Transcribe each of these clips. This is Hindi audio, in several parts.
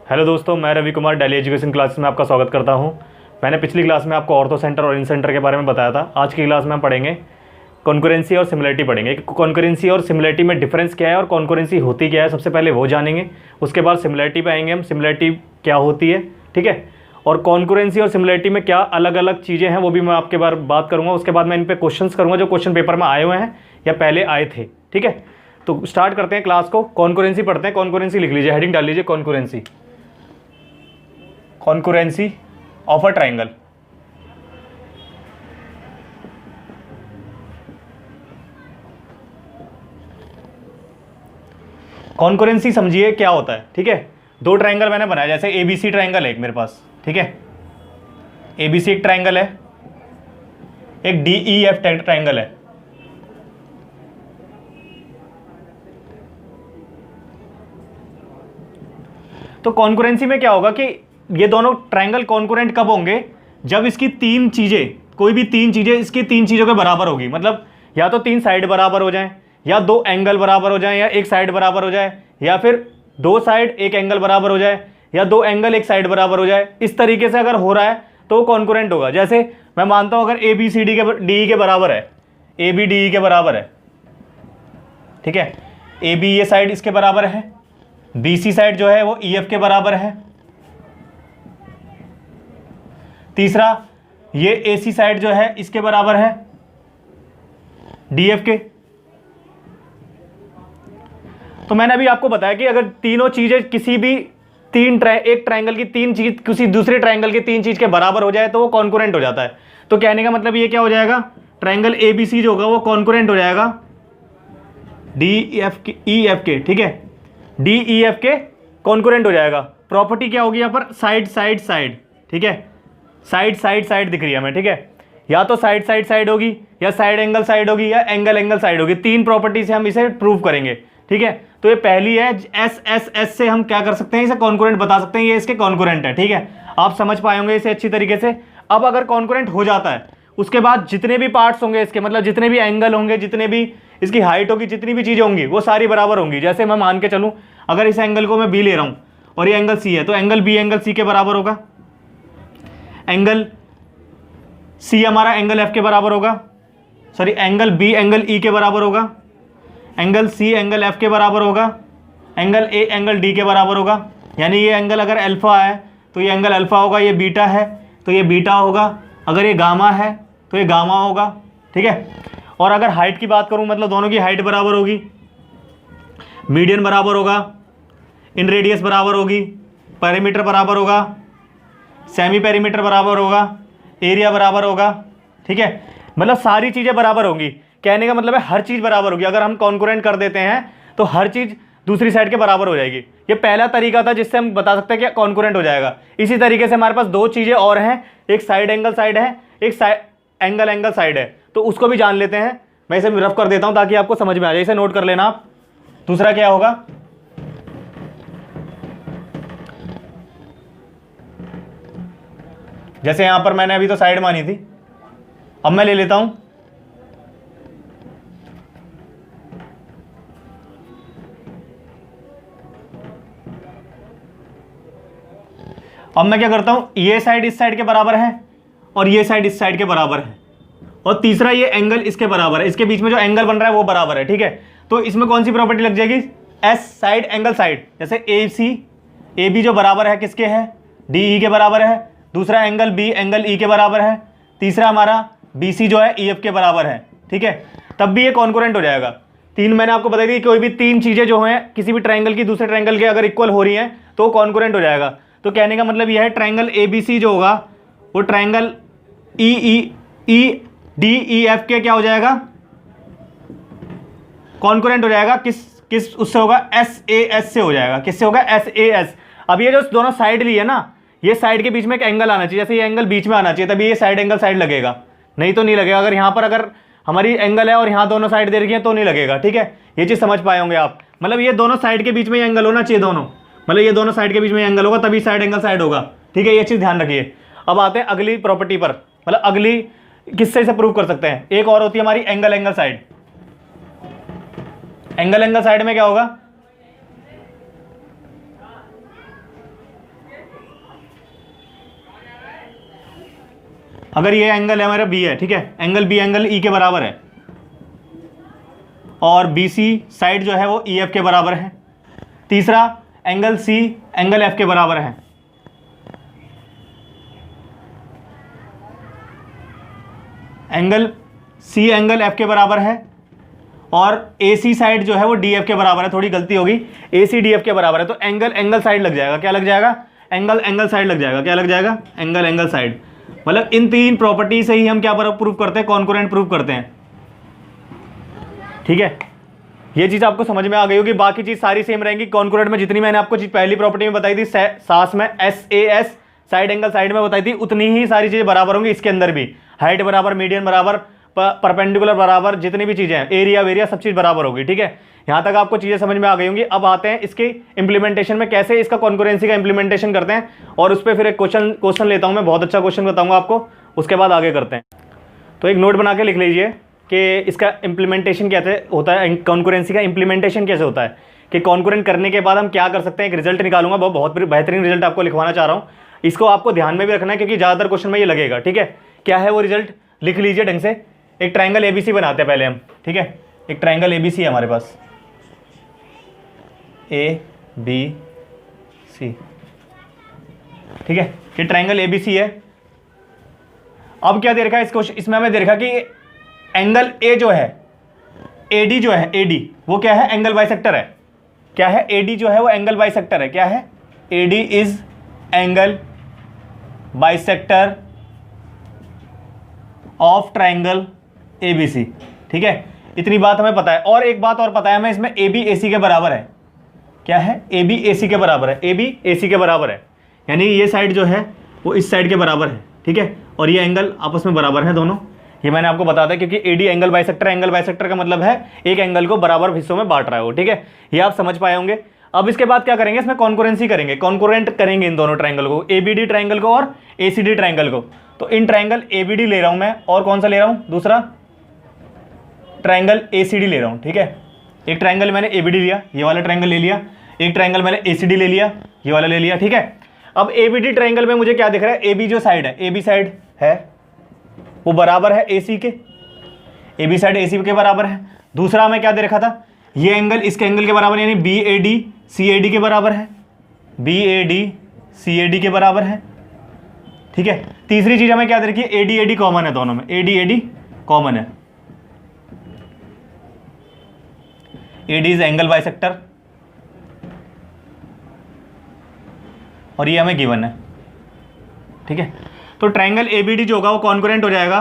हेलो दोस्तों, मैं Ravi Kumar daily education classes में आपका स्वागत करता हूं। मैंने पिछली क्लास में आपको ऑर्थो सेंटर और इन सेंटर के बारे में बताया था। आज की क्लास में हम पढ़ेंगे कॉन्करेंसी और सिमिलरिटी पढ़ेंगे। कॉन्करेंसी और सिमिलरिटी में डिफरेंस क्या है और कॉन्करेंसी होती क्या है, सबसे पहले वो जानेंगे। उसके बाद सिमिलरिटी पे आएंगे हम, सिमिलरिटी क्या होती है, ठीक है। और कॉन्करेंसी और सिमिलरिटी में क्या अलग अलग चीज़ें हैं वो भी मैं आपके बार बात करूँगा। उसके बाद मैं इन पर क्वेश्चंस करूँगा जो क्वेश्चन पेपर में आए हुए हैं या पहले आए थे, ठीक है। तो स्टार्ट करते हैं क्लास को। कॉन्करेंसी पढ़ते हैं। कॉन्करेंसी लिख लीजिए, हेडिंग डाल लीजिए concurrency. Concurrency of a triangle. Concurrency समझिए क्या होता है, ठीक है। दो ट्राइंगल मैंने बनाया, जैसे एबीसी ट्राइंगल है एक मेरे पास, ठीक है। एबीसी एक ट्राइंगल है, एक डीईएफ ट्राइंगल है। तो कॉन्करेंसी में क्या होगा कि ये दोनों ट्राइंगल कॉन्करेंट कब होंगे, जब इसकी तीन चीजें, कोई भी तीन चीजें इसकी तीन चीजों के बराबर होगी। मतलब या तो तीन साइड बराबर हो जाएं, या दो एंगल बराबर हो जाएं, या एक साइड बराबर हो जाए, या फिर दो साइड एक एंगल बराबर हो जाए, या दो एंगल एक साइड बराबर हो जाए। इस तरीके से अगर हो रहा है तो कॉन्करेंट होगा। जैसे मैं मानता हूं अगर ए बी सी डी के बराबर है, ए बी डी के बराबर है, ठीक है। ए बी ये साइड इसके बराबर है, बी सी साइड जो है वो ई एफ के बराबर है। तीसरा, ये एसी साइड जो है इसके बराबर है, डीएफ के। तो मैंने अभी आपको बताया कि अगर तीनों चीजें किसी भी एक ट्राइंगल की तीन चीज किसी दूसरे ट्राइंगल की तीन चीज के बराबर हो जाए तो वो कॉन्करेंट हो जाता है। तो कहने का मतलब ये क्या हो जाएगा, ट्राइंगल एबीसी जो होगा वो कॉन्करेंट हो जाएगा डी एफ के ई एफ के, ठीक है। डी ई एफ के कॉन्करेंट हो जाएगा। प्रॉपर्टी क्या होगी यहाँ पर, साइड साइड साइड, ठीक है। साइड साइड साइड दिख रही है हमें, ठीक है। या तो साइड साइड साइड होगी, या साइड एंगल साइड होगी, या एंगल एंगल साइड होगी। तीन प्रॉपर्टी से हम इसे प्रूव करेंगे, ठीक है। तो ये पहली है, एस एस एस से हम क्या कर सकते हैं, इसे कॉन्करेंट बता सकते हैं, ये इसके कॉन्करेंट है, ठीक है। आप समझ पाएंगे इसे अच्छी तरीके से। अब अगर कॉन्करेंट हो जाता है, उसके बाद जितने भी पार्ट्स होंगे इसके, मतलब जितने भी एंगल होंगे, जितने भी इसकी हाइट होगी, जितनी भी चीजें होंगी वो सारी बराबर होंगी। जैसे मैं मान के चलूं, अगर इस एंगल को मैं बी ले रहा हूं और ये एंगल सी है, तो एंगल बी एंगल सी के बराबर होगा, एंगल सी हमारा एंगल एफ के बराबर होगा, sorry angle B angle E के बराबर होगा, एंगल सी एंगल एफ के बराबर होगा, एंगल ए एंगल डी के बराबर होगा। यानी ये एंगल अगर अल्फा है तो ये एंगल अल्फा होगा, ये बीटा है तो ये बीटा होगा, अगर ये गामा है तो ये गामा होगा, ठीक है। और अगर हाइट की बात करूं, मतलब दोनों की हाइट बराबर होगी, मीडियन बराबर होगा, इन रेडियस बराबर होगी, पेरीमीटर बराबर होगा, सेमी पेरीमीटर बराबर होगा, एरिया बराबर होगा, ठीक है। मतलब सारी चीज़ें बराबर होंगी। कहने का मतलब है हर चीज़ बराबर होगी। अगर हम कॉन्करेंट कर देते हैं तो हर चीज़ दूसरी साइड के बराबर हो जाएगी। ये पहला तरीका था जिससे हम बता सकते हैं कि कॉन्करेंट हो जाएगा। इसी तरीके से हमारे पास दो चीज़ें और हैं, एक साइड एंगल साइड है, एक साइड एंगल एंगल साइड है। तो उसको भी जान लेते हैं। मैं इसे रफ कर देता हूं ताकि आपको समझ में आ जाए, इसे नोट कर लेना आप। दूसरा क्या होगा, जैसे यहां पर मैंने अभी तो साइड मानी थी, अब मैं ले लेता हूं अब मैं क्या करता हूं, ये साइड इस साइड के बराबर है और ये साइड इस साइड के बराबर है, और तीसरा ये एंगल इसके बराबर है, इसके बीच में जो एंगल बन रहा है वो बराबर है, ठीक है। तो इसमें कौन सी प्रॉपर्टी लग जाएगी, एस साइड एंगल साइड। जैसे ए सी ए बी जो बराबर है किसके है, डी ई के बराबर है, दूसरा एंगल बी एंगल ई के बराबर है, तीसरा हमारा बी सी जो है ई एफ के बराबर है, ठीक है। तब भी ये कॉन्करेंट हो जाएगा। तीन मैंने आपको बताई थी, कोई भी तीन चीजें जो हैं किसी भी ट्राइंगल की दूसरे ट्राइंगल के अगर इक्वल हो रही हैं तो कॉन्करेंट हो जाएगा। तो कहने का मतलब यह है ट्राइंगल ए बी सी जो होगा वो triangle E D E F के क्या हो जाएगा, कॉन्करेंट हो जाएगा। किस उससे होगा, एस ए एस से हो जाएगा। किससे होगा, एस ए एस। अब ये जो दोनों साइड ली है ना, ये साइड के बीच में एक एंगल आना चाहिए, जैसे ये एंगल बीच में आना चाहिए, तभी ये साइड एंगल साइड लगेगा, नहीं तो नहीं लगेगा। अगर यहाँ पर अगर हमारी एंगल है और यहाँ दोनों साइड दे रखी है तो नहीं लगेगा, ठीक है। ये चीज़ समझ पाए होंगे आप। मतलब ये दोनों साइड के बीच में एंगल होना चाहिए, दोनों, मतलब ये दोनों साइड के बीच में एंगल होगा तभी साइड एंगल साइड होगा, ठीक है। ये चीज़ ध्यान रखिए। अब आते हैं अगली प्रॉपर्टी पर, मतलब अगली किससे इसे प्रूव कर सकते हैं। एक और होती है हमारी angle angle side. Angle angle side में क्या होगा, अगर ये एंगल है हमारा बी है, ठीक है, एंगल बी एंगल ई के बराबर है और बी सी साइड जो है वो ई एफ के बराबर है। तीसरा, एंगल सी एंगल एफ के बराबर है। एंगल सी एंगल एफ के बराबर है और ए सी साइड जो है वो डी एफ के बराबर है। थोड़ी गलती होगी, ए सी डी एफ के बराबर है, तो एंगल एंगल साइड लग जाएगा। क्या लग जाएगा? एंगल एंगल साइड लग जाएगा। क्या लग जाएगा? Angle angle side. मतलब इन तीन प्रॉपर्टी से ही हम क्या प्रूव करते हैं? कॉन्करेंट प्रूव करते हैं। ठीक है, ये चीज आपको समझ में आ गई होगी। बाकी चीज सारी सेम रहेंगी। कॉन्करेंट में जितनी मैंने आपको चीज पहली प्रॉपर्टी में बताई थी, सास में SAS साइड एंगल साइड में बताई थी, उतनी ही सारी चीजें बराबर होंगी इसके अंदर भी। हाइट बराबर, मीडियन बराबर, परपेंडिकुलर बराबर, जितनी भी चीजें हैं, एरिया वेरिया सब चीज बराबर होगी। ठीक है, यहां तक आपको चीजें समझ में आ गई होंगी। अब आते हैं इसके इंप्लीमेंटेशन में, कैसे इसका कॉन्करेंसी का इंप्लीमेंटेशन करते हैं, और उस पर फिर एक क्वेश्चन लेता हूं मैं, बहुत अच्छा क्वेश्चन बताऊंगा आपको, उसके बाद आगे करते हैं। तो एक नोट बना के लिख लीजिए कि इसका इंप्लीमेंटेशन कैसे होता है, कॉन्करेंसी का इंप्लीमेंटेशन कैसे होता है, कि कॉन्करेंट करने के बाद हम क्या कर सकते हैं। एक रिजल्ट निकालूंगा, बहुत बेहतरीन रिजल्ट आपको लिखवाना चाह रहा हूँ। इसको आपको ध्यान में भी रखना है क्योंकि ज़्यादातर क्वेश्चन में ये लगेगा। ठीक है, क्या है वो रिजल्ट, लिख लीजिए ढंग से। एक ट्राइंगल ABC बनाते हैं पहले हम। ठीक है, एक ट्राइंगल ABC है हमारे पास, ABC। ठीक है, ये ट्राइंगल ABC है। अब क्या दे रखा है इसको, इसमें हमें दे रखा कि एंगल A जो है, AD जो है, AD वो क्या है? एंगल बाइसेक्टर है। क्या है? AD जो है वो एंगल बाइसेक्टर है। क्या है? AD is angle bisector of triangle ABC। ठीक है, इतनी बात हमें पता है। और एक बात और पता है हमें, इसमें AB AC के बराबर है। क्या है? AB AC के बराबर है। AB AC के बराबर है, यानी ये साइड जो है वो इस साइड के बराबर है। ठीक है, और ये एंगल आपस में बराबर है दोनों। ये मैंने आपको बता दिया क्योंकि AD angle bisector, angle bisector का मतलब है एक एंगल को बराबर हिस्सों में बांट रहा है वो। ठीक है, ये आप समझ पाए होंगे। अब इसके बाद क्या करेंगे, इसमें कॉन्करेंसी करेंगे, कॉन्करेंट करेंगे इन दोनों ट्राइंगल को, ABD ट्राइंगल को और ACD ट्राइंगल को। तो इन ट्राइंगल ABD ले रहा हूं मैं, और कौन सा ले रहा हूं? दूसरा ट्राइंगल ACD ले रहा हूं। ठीक है, एक ट्राइंगल मैंने ABD लिया, ये वाला ट्राइंगल ले लिया। एक ट्राइंगल मैंने ACD ले लिया, ये वाला ले लिया। ठीक है, अब ABD ट्राइंगल में मुझे क्या दिख रहा है? AB जो साइड है, AB साइड है वो बराबर है AC के, AB साइड AC के बराबर है। दूसरा हमें क्या दे रखा था? ये एंगल इसके एंगल के बराबर, यानी BAD CAD के बराबर है, BAD CAD के बराबर है। ठीक है, तीसरी चीज हमें क्या दे रखी है? AD कॉमन है दोनों में, AD कॉमन है। AD इज एंगल बाइसेक्टर, और ये हमें गिवन है। ठीक है, तो ट्राइंगल ABD जो होगा वो कॉन्करेंट हो जाएगा।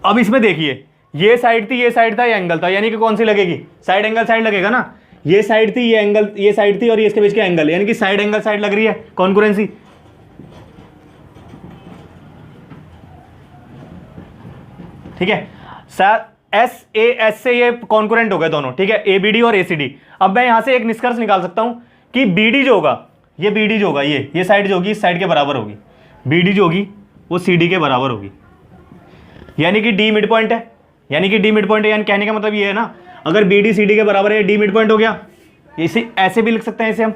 अब इसमें देखिए, ये साइड थी, ये साइड था, ये एंगल था, यानी कि कौन सी लगेगी? साइड एंगल साइड लगेगा ना। ये साइड थी, ये एंगल, ये साइड थी, और ये इसके बीच के एंगल, यानी कि साइड एंगल साइड लग रही है, कॉन्करेंसी। ठीक है, SAS से ये कॉन्करेंट हो गए दोनों। ठीक है, ABD और ACD। अब मैं यहां से एक निष्कर्ष निकाल सकता हूं कि BD जो होगा, ये BD जो होगा, ये साइड जो होगी इस साइड के बराबर होगी, BD जो होगी वो CD के बराबर होगी, यानी कि D मिड पॉइंट है। यानी कि D मिड पॉइंट है, यानी कहने का मतलब ये है ना, अगर BD CD के बराबर है, D मिड पॉइंट हो गया। इसे ऐसे भी लिख सकते हैं इसे हम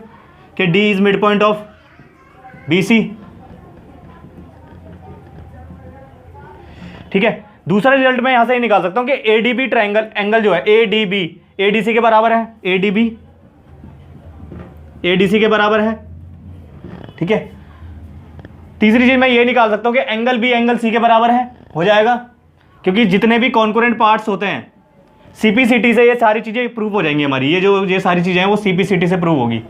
कि D is mid point of BC। ठीक है, दूसरा रिजल्ट मैं यहां से ही निकाल सकता हूं कि ADB ट्राइंगल एंगल जो है ADB ADC के बराबर है, ADB ADC के बराबर है। ठीक है, तीसरी चीज मैं ये निकाल सकता हूं कि एंगल B एंगल C के बराबर है, हो जाएगा, क्योंकि जितने भी कॉन्करेंट पार्ट्स होते हैं CPCT से ये सारी चीजें प्रूव हो जाएंगी हमारी। ये सारी चीजें हैं वो CPCT से प्रूव होगी,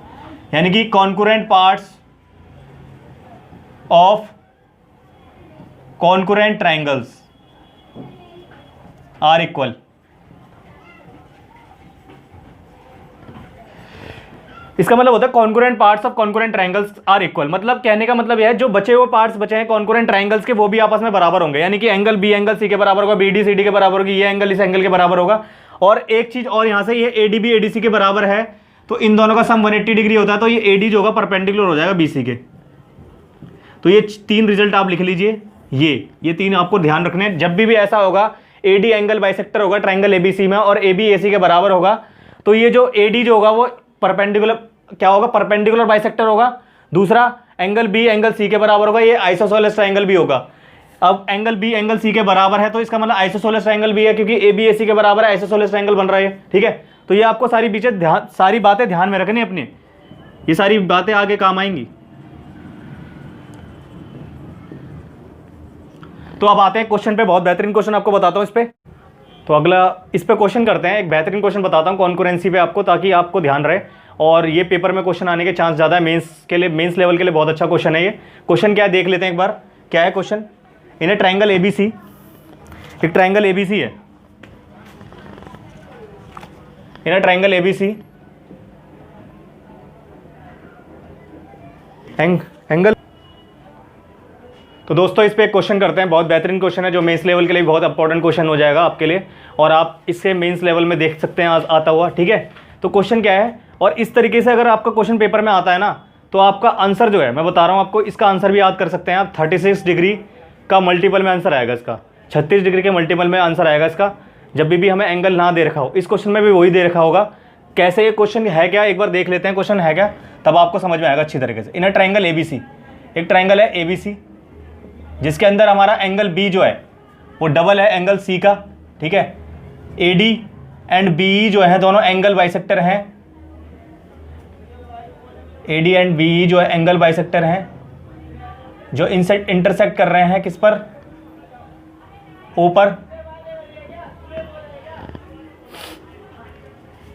यानी कि concurrent parts of concurrent triangles are equal. इसका मतलब होता है concurrent parts of concurrent triangles are equal. मतलब कहने का मतलब यह है जो बचे हुए पार्ट्स बचे हैं कॉन्करेंट ट्राइंगल्स के, वो भी आपस में बराबर होंगे, यानी कि एंगल B एंगल C के बराबर होगा, BD CD के बराबर होगी, ये एंगल इस एंगल के बराबर होगा। और एक चीज और, यहां से ये ADB ADC के बराबर है, तो इन दोनों का सम 180 डिग्री होता है, तो ये AD जो होगा परपेंडिकुलर हो जाएगा BC के। तो ये तीन रिजल्ट आप लिख लीजिए, ये तीन आपको ध्यान रखने हैं। जब भी ऐसा होगा AD एंगल बाइसेक्टर होगा ट्राइंगल ABC में और AB AC के बराबर होगा, तो ये जो AD जो होगा वो परपेंडिकुलर क्या होगा? परपेंडिकुलर बाइसेक्टर होगा। दूसरा एंगल बी एंगल सी के बराबर होगा, ये आइसोसेलेस ट्रायंगल भी होगा। अब एंगल बी एंगल सी के बराबर है तो इसका मतलब आइसोसेलेस ट्रायंगल भी है, क्योंकि ए बी ए सी के बराबर है, आइसोसेलेस ट्रायंगल बन रहा है, ठीक है। तो ये आपको सारी बातें ध्यान में रखनी अपनी, ये सारी बातें आगे काम आएंगी। तो अब आते हैं क्वेश्चन पे, बहुत बेहतरीन क्वेश्चन आपको बताता हूं इस पे। तो अगला इस पे क्वेश्चन करते हैं, एक बेहतरीन क्वेश्चन बताता हूं कॉन्करेंसी पे आपको, ताकि आपको ध्यान रहे, और ये पेपर में क्वेश्चन आने के चांस ज़्यादा है, मेंस के लिए, मेंस लेवल के लिए बहुत अच्छा क्वेश्चन है ये। क्वेश्चन क्या है देख लेते हैं एक बार, क्या है क्वेश्चन। इन ट्राइंगल एबीसी, एक ट्राइंगल एबीसी है, इन ट्राइंगल एबीसी एंगल। तो दोस्तों इस पे एक क्वेश्चन करते हैं, बहुत बेहतरीन क्वेश्चन है, जो मेंस लेवल के लिए बहुत इंपॉर्टेंट क्वेश्चन हो जाएगा आपके लिए, और आप इससे मेंस लेवल में देख सकते हैं आता हुआ, ठीक है। तो क्वेश्चन क्या है, और इस तरीके से अगर आपका क्वेश्चन पेपर में आता है ना, तो आपका आंसर जो है, मैं बता रहा हूँ आपको, इसका आंसर भी याद कर सकते हैं आप। 36 डिग्री का मल्टीपल में आंसर आएगा इसका, 36 डिग्री के मल्टीपल में आंसर आएगा इसका, जब भी हमें एंगल ना दे रखा हो। इस क्वेश्चन में भी वही दे रखा होगा। कैसे ये क्वेश्चन है क्या, एक बार देख लेते हैं क्वेश्चन है क्या, तब आपको समझ में आएगा अच्छी तरीके से। इन ट्राइंगल एबीसी, एक ट्राइंगल है एबीसी, जिसके अंदर हमारा एंगल बी जो है वो डबल है एंगल सी का, ठीक है। एडी एंड बीई जो है दोनों एंगल बाइसेक्टर हैं, एडी एंड बीई जो है एंगल बाइसेक्टर हैं, जो इंटरसेक्ट कर रहे हैं किस पर, ओ पर।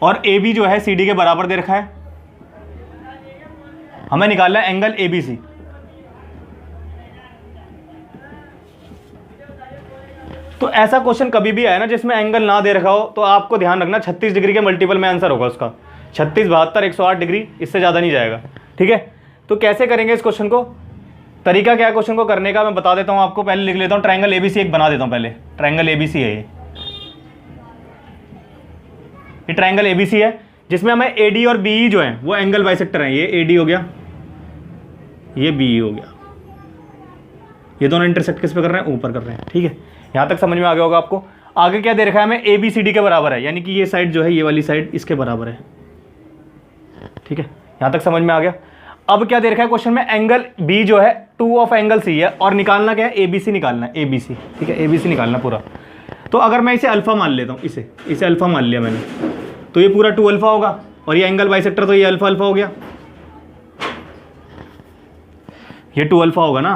और ए बी जो है सी डी के बराबर दे रखा है, हमें निकालना है एंगल ए बी सी। तो ऐसा क्वेश्चन कभी भी आए ना जिसमें एंगल ना दे रखा हो, तो आपको ध्यान रखना 36 डिग्री के मल्टीपल में आंसर होगा उसका, 36, 72, 108 डिग्री, इससे ज़्यादा नहीं जाएगा, ठीक है। तो कैसे करेंगे इस क्वेश्चन को, तरीका क्या है क्वेश्चन को करने का, मैं बता देता हूँ आपको। पहले लिख लेता हूँ ट्राइंगल एबीसी एक बना देता हूँ पहले। ट्राइंगल एबीसी है ये ट्राइंगल एबीसी है, जिसमें हमें एडी और बीई जो है वो एंगल बाइसेक्टर हैं। ये एडी हो गया, ये बीई हो गया, ये दोनों इंटरसेक्ट किस पे कर रहे हैं, ऊपर कर रहे हैं, ठीक है। यहाँ तक समझ में आ गया होगा आपको। आगे क्या दे रखा है हमें, ए बी सी डी के बराबर है, यानी कि ये साइड जो है, ये वाली साइड इसके बराबर है, ठीक है। यहाँ तक समझ में आ गया। अब क्या दे रखा है क्वेश्चन में, एंगल बी जो है 2 ऑफ एंगल सी है, और निकालना क्या है, ए बी सी निकालना है, ए बी सी, ठीक है, ए बी सी निकालना पूरा। तो अगर मैं इसे अल्फा मान लेता हूँ, इसे अल्फा मान लिया मैंने, तो ये पूरा 2 अल्फा होगा, और ये एंगल बाइसेक्टर तो ये अल्फा अल्फा हो गया, ये 2 अल्फा होगा ना।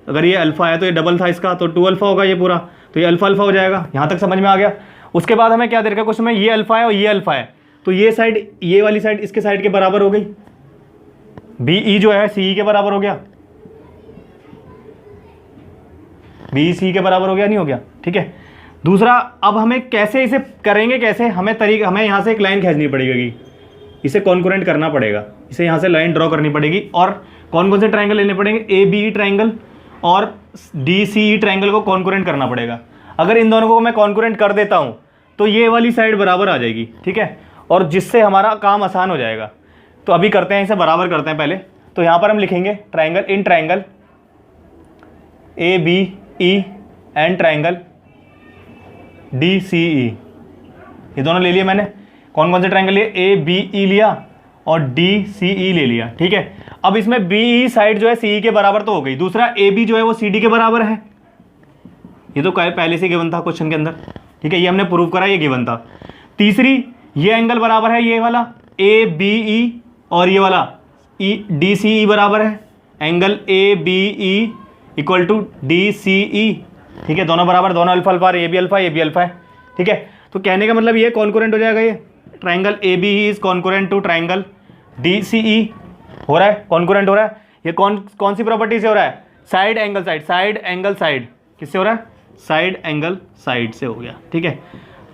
अगर ये अल्फा है तो ये डबल था इसका, तो 2 अल्फा होगा ये पूरा, तो ये अल्फा अल्फा हो जाएगा। यहाँ तक समझ में आ गया। उसके बाद हमें क्या दे रखा है क्वेश्चन में, ये अल्फा है और ये अल्फा है, तो ये साइड, ये वाली साइड इसके साइड के बराबर हो गई, बीई जो है सी के बराबर हो गया, बी सी के बराबर हो गया, नहीं हो गया, ठीक है। दूसरा, अब हमें कैसे इसे करेंगे, कैसे हमें हमें यहाँ से एक लाइन खींचनी पड़ेगी, इसे कॉन्करेंट करना पड़ेगा, इसे यहाँ से लाइन ड्रॉ करनी पड़ेगी। और कौन कौन से ट्राइंगल लेने पड़ेंगे, ए बी ट्राइंगल और डी सी ट्राइंगल को कॉन्करेंट करना पड़ेगा। अगर इन दोनों को मैं कॉन्करेंट कर देता हूँ तो ये वाली साइड बराबर आ जाएगी, ठीक है, और जिससे हमारा काम आसान हो जाएगा। तो अभी करते हैं, इसे बराबर करते हैं पहले। तो यहाँ पर हम लिखेंगे triangle, in triangle A B E and triangle D C E, ये दोनों ले लिए मैंने। कौन कौन से ट्राइंगल लिए, ए बी ई लिया और डी सी ई ले लिया, ठीक है। अब इसमें बी ई साइड जो है सी ई के बराबर तो हो गई, दूसरा ए बी जो है वो सी डी के बराबर है, ये तो पहले से गिवन था क्वेश्चन के अंदर, ठीक है, ये हमने प्रूव करा, ये गिवन था। तीसरी, ये एंगल बराबर है, ये वाला ए बी ई, और ये वाला ई डी सी ई बराबर है, angle A B E equal to D C E, ठीक है, दोनों बराबर, दोनों अल्फा अल्फा, ये भी अल्फा है, ठीक है। तो कहने का मतलब ये कॉन्करेंट हो जाएगा, ये triangle A B is concurrent to triangle D C E, हो रहा है, कॉन्करेंट हो रहा है। ये कौन सी प्रॉपर्टी से हो रहा है, साइड एंगल साइड, किससे हो रहा है, साइड एंगल साइड से हो गया, ठीक है।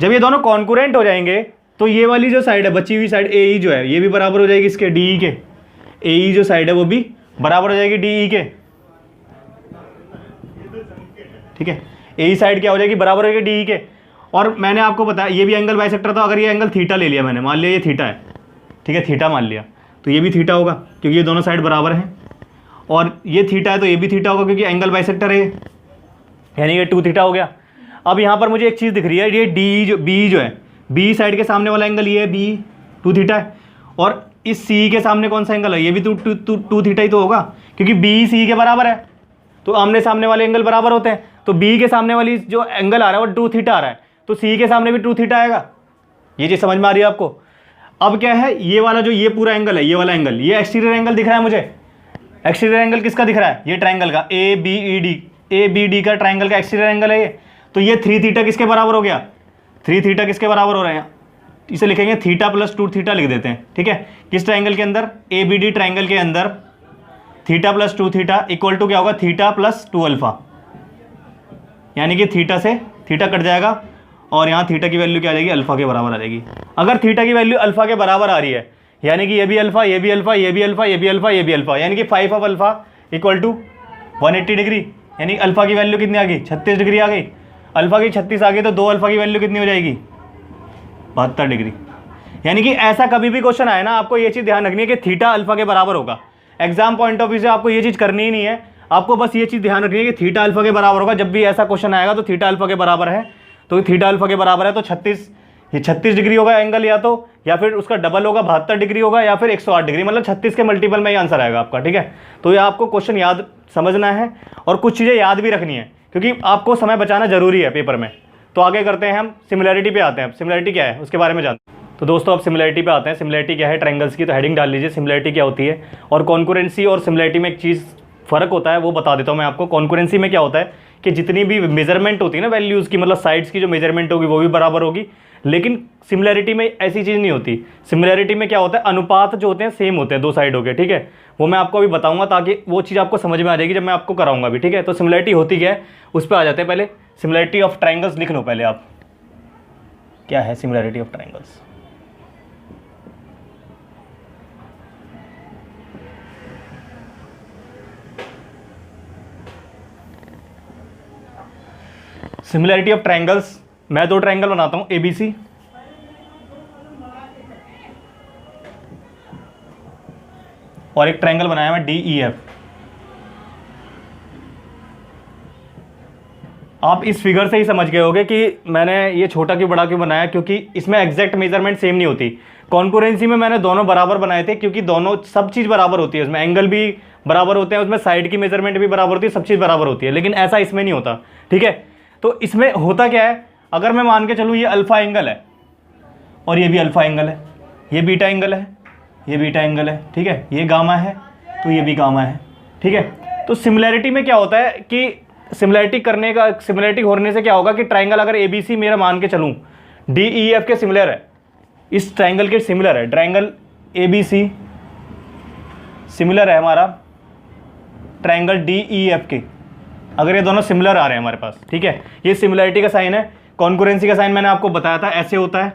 जब ये दोनों कॉन्करेंट हो जाएंगे तो ये वाली जो साइड है, बची हुई साइड ए ई जो है, ये भी बराबर हो जाएगी इसके डी ई के, ए ई जो साइड है वो भी बराबर हो जाएगी डी ई के, ठीक है। ए ई साइड क्या हो जाएगी, बराबर हो जाएगी डी ई के। और मैंने आपको बताया ये भी एंगल बाइसेक्टर था, अगर ये एंगल थीटा ले लिया मैंने, मान लिया ये थीटा है, ठीक है, थीटा मान लिया, तो ये भी थीटा होगा क्योंकि ये दोनों साइड बराबर हैं, और ये थीटा है तो ये भी थीटा होगा क्योंकि एंगल बाइसेक्टर है, यानी ये 2 थीटा हो गया। अब यहाँ पर मुझे एक चीज़ दिख रही है, ये डी जो बी जो है, बी साइड के सामने वाला एंगल ये है, बी 2 थीटा है, और इस सी के सामने कौन सा एंगल है, ये भी 2 थीटा ही तो होगा, क्योंकि बी सी के बराबर है, तो आमने सामने वाले एंगल बराबर होते हैं। तो बी के सामने वाली जो एंगल आ रहा है वो 2 थीटा आ रहा है, तो सी के सामने भी 2 थीटा आएगा। ये चीज़ समझ में आ रही है आपको? अब क्या है, ये वाला जो ये पूरा एंगल है, ये वाला एंगल, ये एक्सटीरियर एंगल दिख रहा है मुझे। एक्सटीरियर एंगल किसका दिख रहा है? ये ट्राइंगल का ए बी डी का ट्राइंगल का एक्सटीरियर एंगल है ये। तो ये 3 थीटा किसके बराबर हो गया? 3 थीटा किसके बराबर हो रहे हैं? इसे लिखेंगे थीटा प्लस 2 थीटा लिख देते हैं, ठीक है। किस ट्राइंगल के अंदर? ए बी डी ट्राइंगल के अंदर theta plus 2 theta equal to क्या होगा? Theta plus 2 alpha. यानी कि थीटा से थीटा कट जाएगा और यहाँ थीटा की वैल्यू क्या आ जाएगी? अल्फा के बराबर आ जाएगी। अगर थीटा की वैल्यू अल्फा के बराबर आ रही है, यानी कि ये भी अल्फा, ये भी अल्फा, ये भी अल्फा, ये भी अल्फा, ये भी अल्फा, यानी कि 5 of alpha equal to 180 degree. यानी अल्फा की वैल्यू कितनी आ गई? 36 डिग्री आ गई। अल्फा की 36 आ गई तो 2 अल्फा की वैल्यू कितनी हो जाएगी? 72 डिग्री। यानी कि ऐसा कभी भी क्वेश्चन आए ना, आपको ये चीज़ ध्यान रखनी है कि थीटा अल्फा के बराबर होगा। एग्जाम पॉइंट ऑफ व्यू से आपको ये चीज़ करनी ही नहीं है, आपको बस ये चीज़ ध्यान रखनी है कि थीटा अल्फा के बराबर होगा। जब भी ऐसा क्वेश्चन आएगा तो थीटा अल्फा के बराबर है, तो थीटा अल्फा के बराबर है तो 36 डिग्री होगा एंगल, या फिर उसका डबल होगा 72 डिग्री होगा, या फिर 108 डिग्री, मतलब 36 के मल्टीपल में ही आंसर आएगा आपका, ठीक है। तो ये आपको क्वेश्चन याद समझना है और कुछ चीज़ें याद भी रखनी है, क्योंकि आपको समय बचाना जरूरी है पेपर में। तो आगे करते हैं हम सिमिलैरिटी पे आते हैं। सिमिलैरिटी क्या है उसके बारे में जानते हैं। तो दोस्तों अब सिमिलैरिटी पे आते हैं। सिमिलैरिटी क्या है ट्रायंगल्स की, तो हेडिंग डाल लीजिए सिमिलैरिटी क्या होती है। और कॉन्करेंसी और सिमिलैरिटी में एक चीज़ फ़र्क होता है वो बता देता हूँ मैं आपको। कॉन्करेंसी में क्या होता है कि जितनी भी मेजरमेंट होती है ना वैल्यूज़ की, मतलब साइड्स की जो मेजरमेंट होगी वो भी बराबर होगी, लेकिन सिमिलैरिटी में ऐसी चीज़ नहीं होती। सिमिलैरिटी में क्या होता है, अनुपात जो होते हैं सेम होते हैं दो साइडों के, ठीक है। वो मैं आपको अभी बताऊंगा ताकि वो चीज़ आपको समझ में आ जाएगी जब मैं आपको कराऊंगा भी, ठीक है। तो सिमिलैरिटी होती क्या है उस पर आ जाते हैं। पहले सिमिलैरिटी ऑफ ट्रायंगल्स लिख लो पहले आप, क्या है similarity of triangles. Similarity of triangles, मैं 2 ट्रायंगल बनाता हूं ABC और एक ट्रायंगल बनाया मैं DEF। आप इस फिगर से ही समझ गए होंगे कि मैंने ये छोटा क्यों बड़ा क्यों बनाया, क्योंकि इसमें एग्जैक्ट मेजरमेंट सेम नहीं होती। कॉन्करेंसी में मैंने दोनों बराबर बनाए थे, क्योंकि दोनों सब चीज़ बराबर होती है, उसमें एंगल भी बराबर होते हैं, उसमें साइड की मेजरमेंट भी बराबर होती है, सब चीज़ बराबर होती है। लेकिन ऐसा इसमें नहीं होता, ठीक है। तो इसमें होता क्या है, अगर मैं मान के चलूँ ये अल्फा एंगल है और ये भी अल्फा एंगल है, ये बीटा एंगल है, ये बीटा एंगल है, ठीक है, ये गामा है तो ये भी गामा है, ठीक है। तो सिमिलैरिटी में क्या होता है कि सिमिलैरिटी होने से क्या होगा कि ट्राइंगल अगर ABC मेरा मान के चलूँ DEF के सिमिलर है, इस ट्राइंगल के सिमिलर है, ट्राइंगल ABC सिमिलर है हमारा ट्राइंगल DEF के, अगर ये दोनों सिमिलर आ रहे हैं हमारे पास, ठीक है। ये सिमिलैरिटी का साइन है। कॉन्करेंसी का साइन मैंने आपको बताया था ऐसे होता है,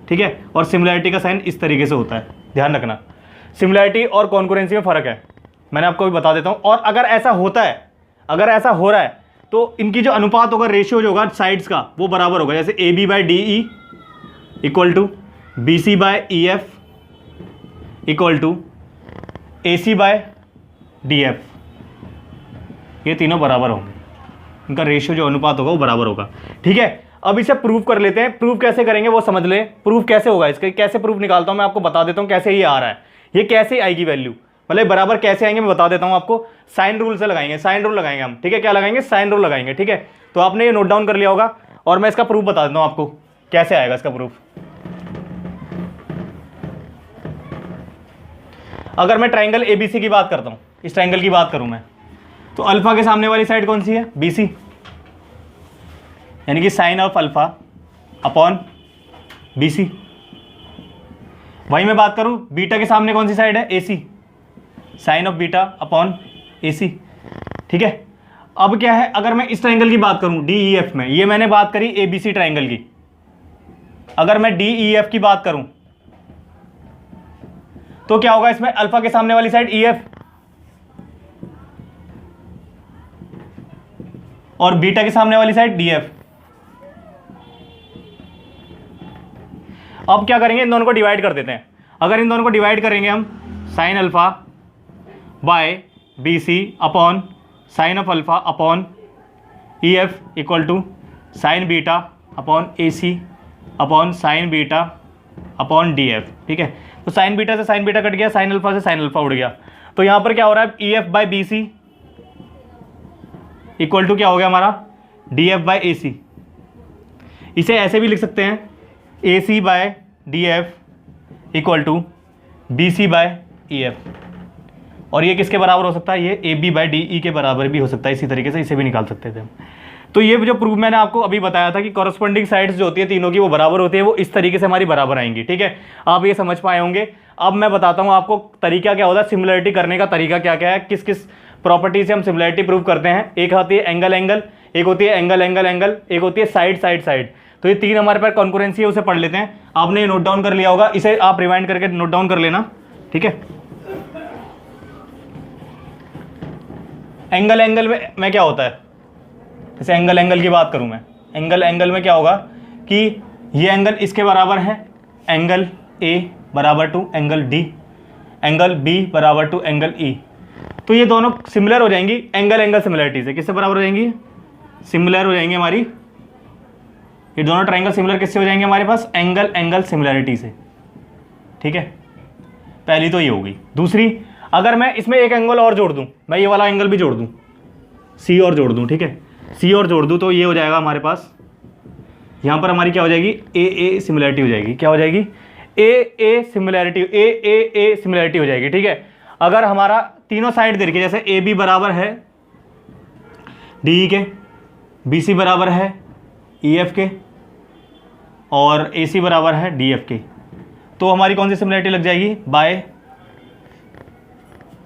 ठीक है, और सिमिलैरिटी का साइन इस तरीके से होता है, ध्यान रखना। सिमिलैरिटी और कॉन्करेंसी में फ़र्क है, मैंने आपको भी बता देता हूँ। और अगर ऐसा होता है, अगर ऐसा हो रहा है तो इनकी जो अनुपात होगा, रेशियो जो होगा साइड्स का, वो बराबर होगा। जैसे AB by DE equal to BC by EF equal to AC by DF, ये तीनों बराबर होंगे, इनका रेशियो जो अनुपात होगा वो बराबर होगा, ठीक है। अब इसे प्रूव कर लेते हैं। प्रूव कैसे करेंगे वो समझ ले। प्रूव कैसे होगा इसका, कैसे प्रूव निकालता हूं मैं आपको बता देता हूं कैसे ये आ रहा है, ये कैसे आएगी वैल्यू, मतलब बराबर कैसे आएंगे मैं बता देता हूं आपको। साइन रूल से लगाएंगे, साइन रूल लगाएंगे हम, ठीक है। क्या लगाएंगे? साइन रूल लगाएंगे, ठीक है। तो आपने ये नोट डाउन कर लिया होगा और मैं इसका प्रूफ बता देता हूं आपको कैसे आएगा इसका प्रूफ। अगर मैं ट्राइंगल ABC की बात करता हूं, इस ट्राइंगल की बात करूं मैं, तो अल्फा के सामने वाली साइड कौन सी है? BC, यानी कि sine of alpha upon BC। वहीं मैं बात करूं बीटा के सामने कौन सी साइड है? AC, sine of beta upon AC, ठीक है। अब क्या है, अगर मैं इस ट्राइंगल की बात करूं DEF में, ये मैंने बात करी ABC ट्राइंगल की, अगर मैं DEF की बात करूं तो क्या होगा इसमें? अल्फा के सामने वाली साइड EF और बीटा के सामने वाली साइड DF। अब क्या करेंगे, इन दोनों को डिवाइड कर देते हैं। अगर इन दोनों को डिवाइड करेंगे हम, sine alpha by BC upon sine of alpha upon EF equal to sine beta upon AC upon sine beta upon DF, ठीक है। तो साइन बीटा से साइन बीटा कट गया, साइन अल्फा से साइन अल्फा उड़ गया। तो यहां पर क्या हो रहा है, E F by B C equal to क्या हो गया हमारा, D F by A C. इसे ऐसे भी लिख सकते हैं, A C by D F equal to B C by E F. और ये किसके बराबर हो सकता है, ये A B by D E के बराबर भी हो सकता है। इसी तरीके से इसे भी निकाल सकते थे हम। तो ये जो प्रूफ मैंने आपको अभी बताया था कि कॉरस्पॉन्डिंग साइड्स जो होती है तीनों की वो बराबर होती है, वो इस तरीके से हमारी बराबर आएंगी। ठीक है, आप ये समझ पाए होंगे। अब मैं बताता हूँ आपको तरीका क्या होता है, सिमिलरिटी करने का तरीका क्या क्या है, किस किस प्रॉपर्टी से हम सिमिलरिटी प्रूव करते हैं। एक होती है एंगल एंगल, एक होती है एंगल एंगल एंगल, एक होती है साइड साइड साइड। तो ये तीन हमारे पास कॉन्करेंसी है, उसे पढ़ लेते हैं। आपने ये नोट डाउन कर लिया होगा, इसे आप रिवाइंड करके नोट डाउन कर लेना। ठीक है, एंगल एंगल में क्या होता है, जैसे एंगल एंगल की बात करूं मैं, एंगल एंगल में क्या होगा कि ये एंगल इसके बराबर है, एंगल ए बराबर to angle D, angle B बराबर टू एंगल ई। तो ये दोनों सिमिलर हो जाएंगी एंगल एंगल सिमिलरिटी से। किससे बराबर हो जाएंगी, सिमिलर हो जाएंगी हमारी। ये दोनों ट्रायंगल सिमिलर किससे हो जाएंगे हमारे पास, एंगल एंगल सिमिलरिटी से। ठीक है, पहली तो ये होगी। दूसरी, अगर मैं इसमें एक एंगल और जोड़ दूं, मैं ये वाला एंगल भी जोड़ दूं, सी और जोड़ दूं। ठीक है, सी और जोड़ दूं तो ये हो जाएगा हमारे पास, यहाँ पर हमारी क्या हो जाएगी, ए ए सिमिलरिटी हो जाएगी। क्या हो जाएगी, ए ए सिमिलरिटी, ए सिमिलरिटी हो जाएगी। ठीक है, अगर हमारा तीनों साइड दे रखी है, जैसे ए बी बराबर है डी ई के, बी सी बराबर है ई एफ के, और ए सी बराबर है डी एफ के, तो हमारी कौन सी सिमिलरिटी लग जाएगी, by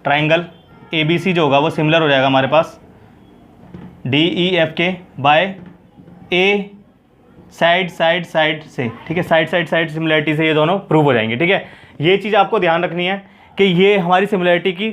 triangle A B C जो होगा वो सिमिलर हो जाएगा हमारे पास डी ई एफ के by a side side side से। ठीक है, साइड साइड साइड सिमिलरिटी से ये दोनों प्रूव हो जाएंगे। ठीक है, ये चीज़ आपको ध्यान रखनी है कि ये हमारी सिमिलरिटी की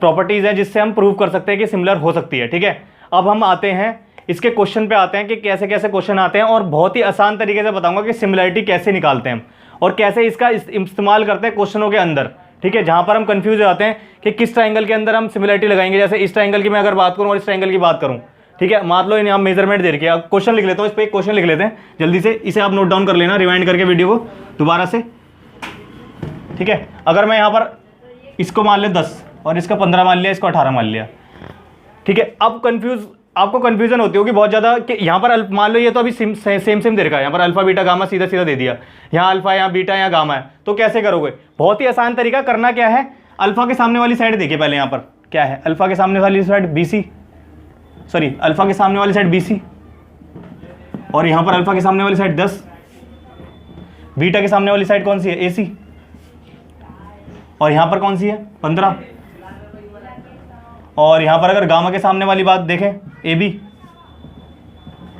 प्रॉपर्टीज़ है जिससे हम प्रूव कर सकते हैं कि सिमिलर हो सकती है। ठीक है, अब हम आते हैं इसके क्वेश्चन पे आते हैं कि कैसे कैसे क्वेश्चन आते हैं, और बहुत ही आसान तरीके से बताऊंगा कि सिमिलरिटी कैसे निकालते हैं हम और कैसे इसका इस्तेमाल करते हैं क्वेश्चनों के अंदर। ठीक है, जहां पर हम कंफ्यूज हो जाते हैं कि किस ट्रायंगल के अंदर हम सिमिलरिटी लगाएंगे। जैसे इस ट्रायंगल की मैं अगर बात करूं और इस ट्रायंगल की बात करूं, ठीक है, मान लो इन्हें हम मेजरमेंट दे रखी है। क्वेश्चन लिख लेता हूं, इस पर एक क्वेश्चन लिख लेते हैं जल्दी से, इसे आप नोट डाउन कर लेना रिवाइंड करके वीडियो को दोबारा से। ठीक है, अगर मैं यहाँ पर इसको मान लिया 10 और इसका 15 मान लिया, इसको 18 मान लिया। ठीक है, अब आपको कंफ्यूजन होती होगी बहुत ज़्यादा कि यहाँ पर मान लो ये तो अभी सेम दे रखा है, यहाँ पर अल्फा बीटा गामा सीधा सीधा दे दिया, यहाँ अल्फा यहाँ बीटा यहाँ गामा है, तो कैसे करोगे। बहुत ही आसान तरीका करना क्या है, अल्फा के सामने वाली साइड देखिए पहले, यहाँ पर क्या है, अल्फा के सामने वाली साइड BC, सॉरी अल्फा के सामने वाली साइड BC, और यहाँ पर अल्फा के सामने वाली साइड 10, बीटा के सामने वाली साइड कौन सी है, AC, और यहाँ पर कौन सी है 15, और यहाँ पर अगर गामा के सामने वाली बात देखें AB,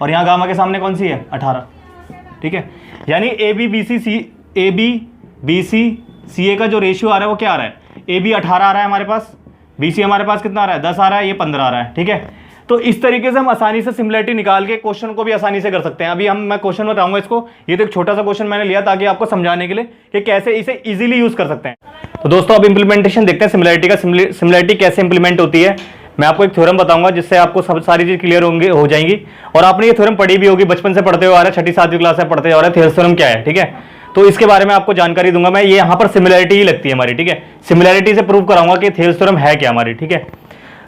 और यहाँ गामा के सामने कौन सी है 18। ठीक है, यानी AB BC CA का जो रेशियो आ रहा है वो क्या आ रहा है, AB 18 आ रहा है हमारे पास, BC हमारे पास कितना आ रहा है 10 आ रहा है, ये 15 आ रहा है। ठीक है, तो इस तरीके से हम आसानी से सिमिलरिटी निकाल के क्वेश्चन को भी आसानी से कर सकते हैं। अभी मैं क्वेश्चन बताऊंगा इसको, ये तो एक छोटा सा क्वेश्चन मैंने लिया ताकि आपको समझाने के लिए कि कैसे इसे इजीली यूज कर सकते हैं। तो दोस्तों अब इंप्लीमेंटेशन देखते हैं सिमिलरिटी का, सिमिलरिटी कैसे इंप्लीमेंट होती है। मैं आपको एक थ्योरम बताऊंगा जिससे आपको सब सारी चीज क्लियर हो जाएंगी, और आपने ये थ्योरम पढ़ी भी होगी, बचपन से पढ़ते हुए आ रहा है, 6ठी 7वीं क्लास से पढ़ते आ रहा है, थेल्स थ्योरम क्या है। ठीक है, तो इसके बारे में आपको जानकारी दूंगा मैं। ये यहाँ पर सिमिलरिटी ही लगती है हमारी। ठीक है, सिमिलरिटी से प्रूव कराऊंगा कि थेल्स थ्योरम है क्या हमारी। ठीक है,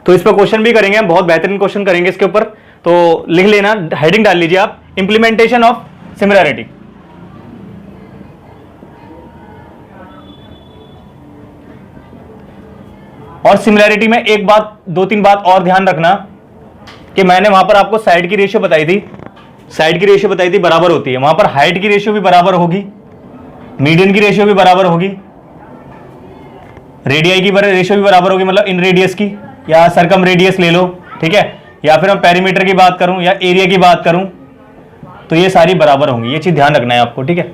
तो इस पर क्वेश्चन भी करेंगे हम, बहुत बेहतरीन क्वेश्चन करेंगे इसके ऊपर, तो लिख लेना, हेडिंग डाल लीजिए आप, इंप्लीमेंटेशन ऑफ सिमिलरिटी। और सिमिलरिटी में एक बात, 2-3 बात और ध्यान रखना कि मैंने वहां पर आपको साइड की रेशियो बताई थी, साइड की रेशियो बताई थी बराबर होती है, वहां पर हाइट की रेशियो भी बराबर होगी, मीडियन की रेशियो भी बराबर होगी, रेडियाई की रेशियो भी बराबर होगी, मतलब इन रेडियस की, या सरकम रेडियस ले लो। ठीक है, या फिर मैं पेरीमीटर की बात करूं या एरिया की बात करूं, तो ये सारी बराबर होंगी। ये चीज ध्यान रखना है आपको। ठीक है,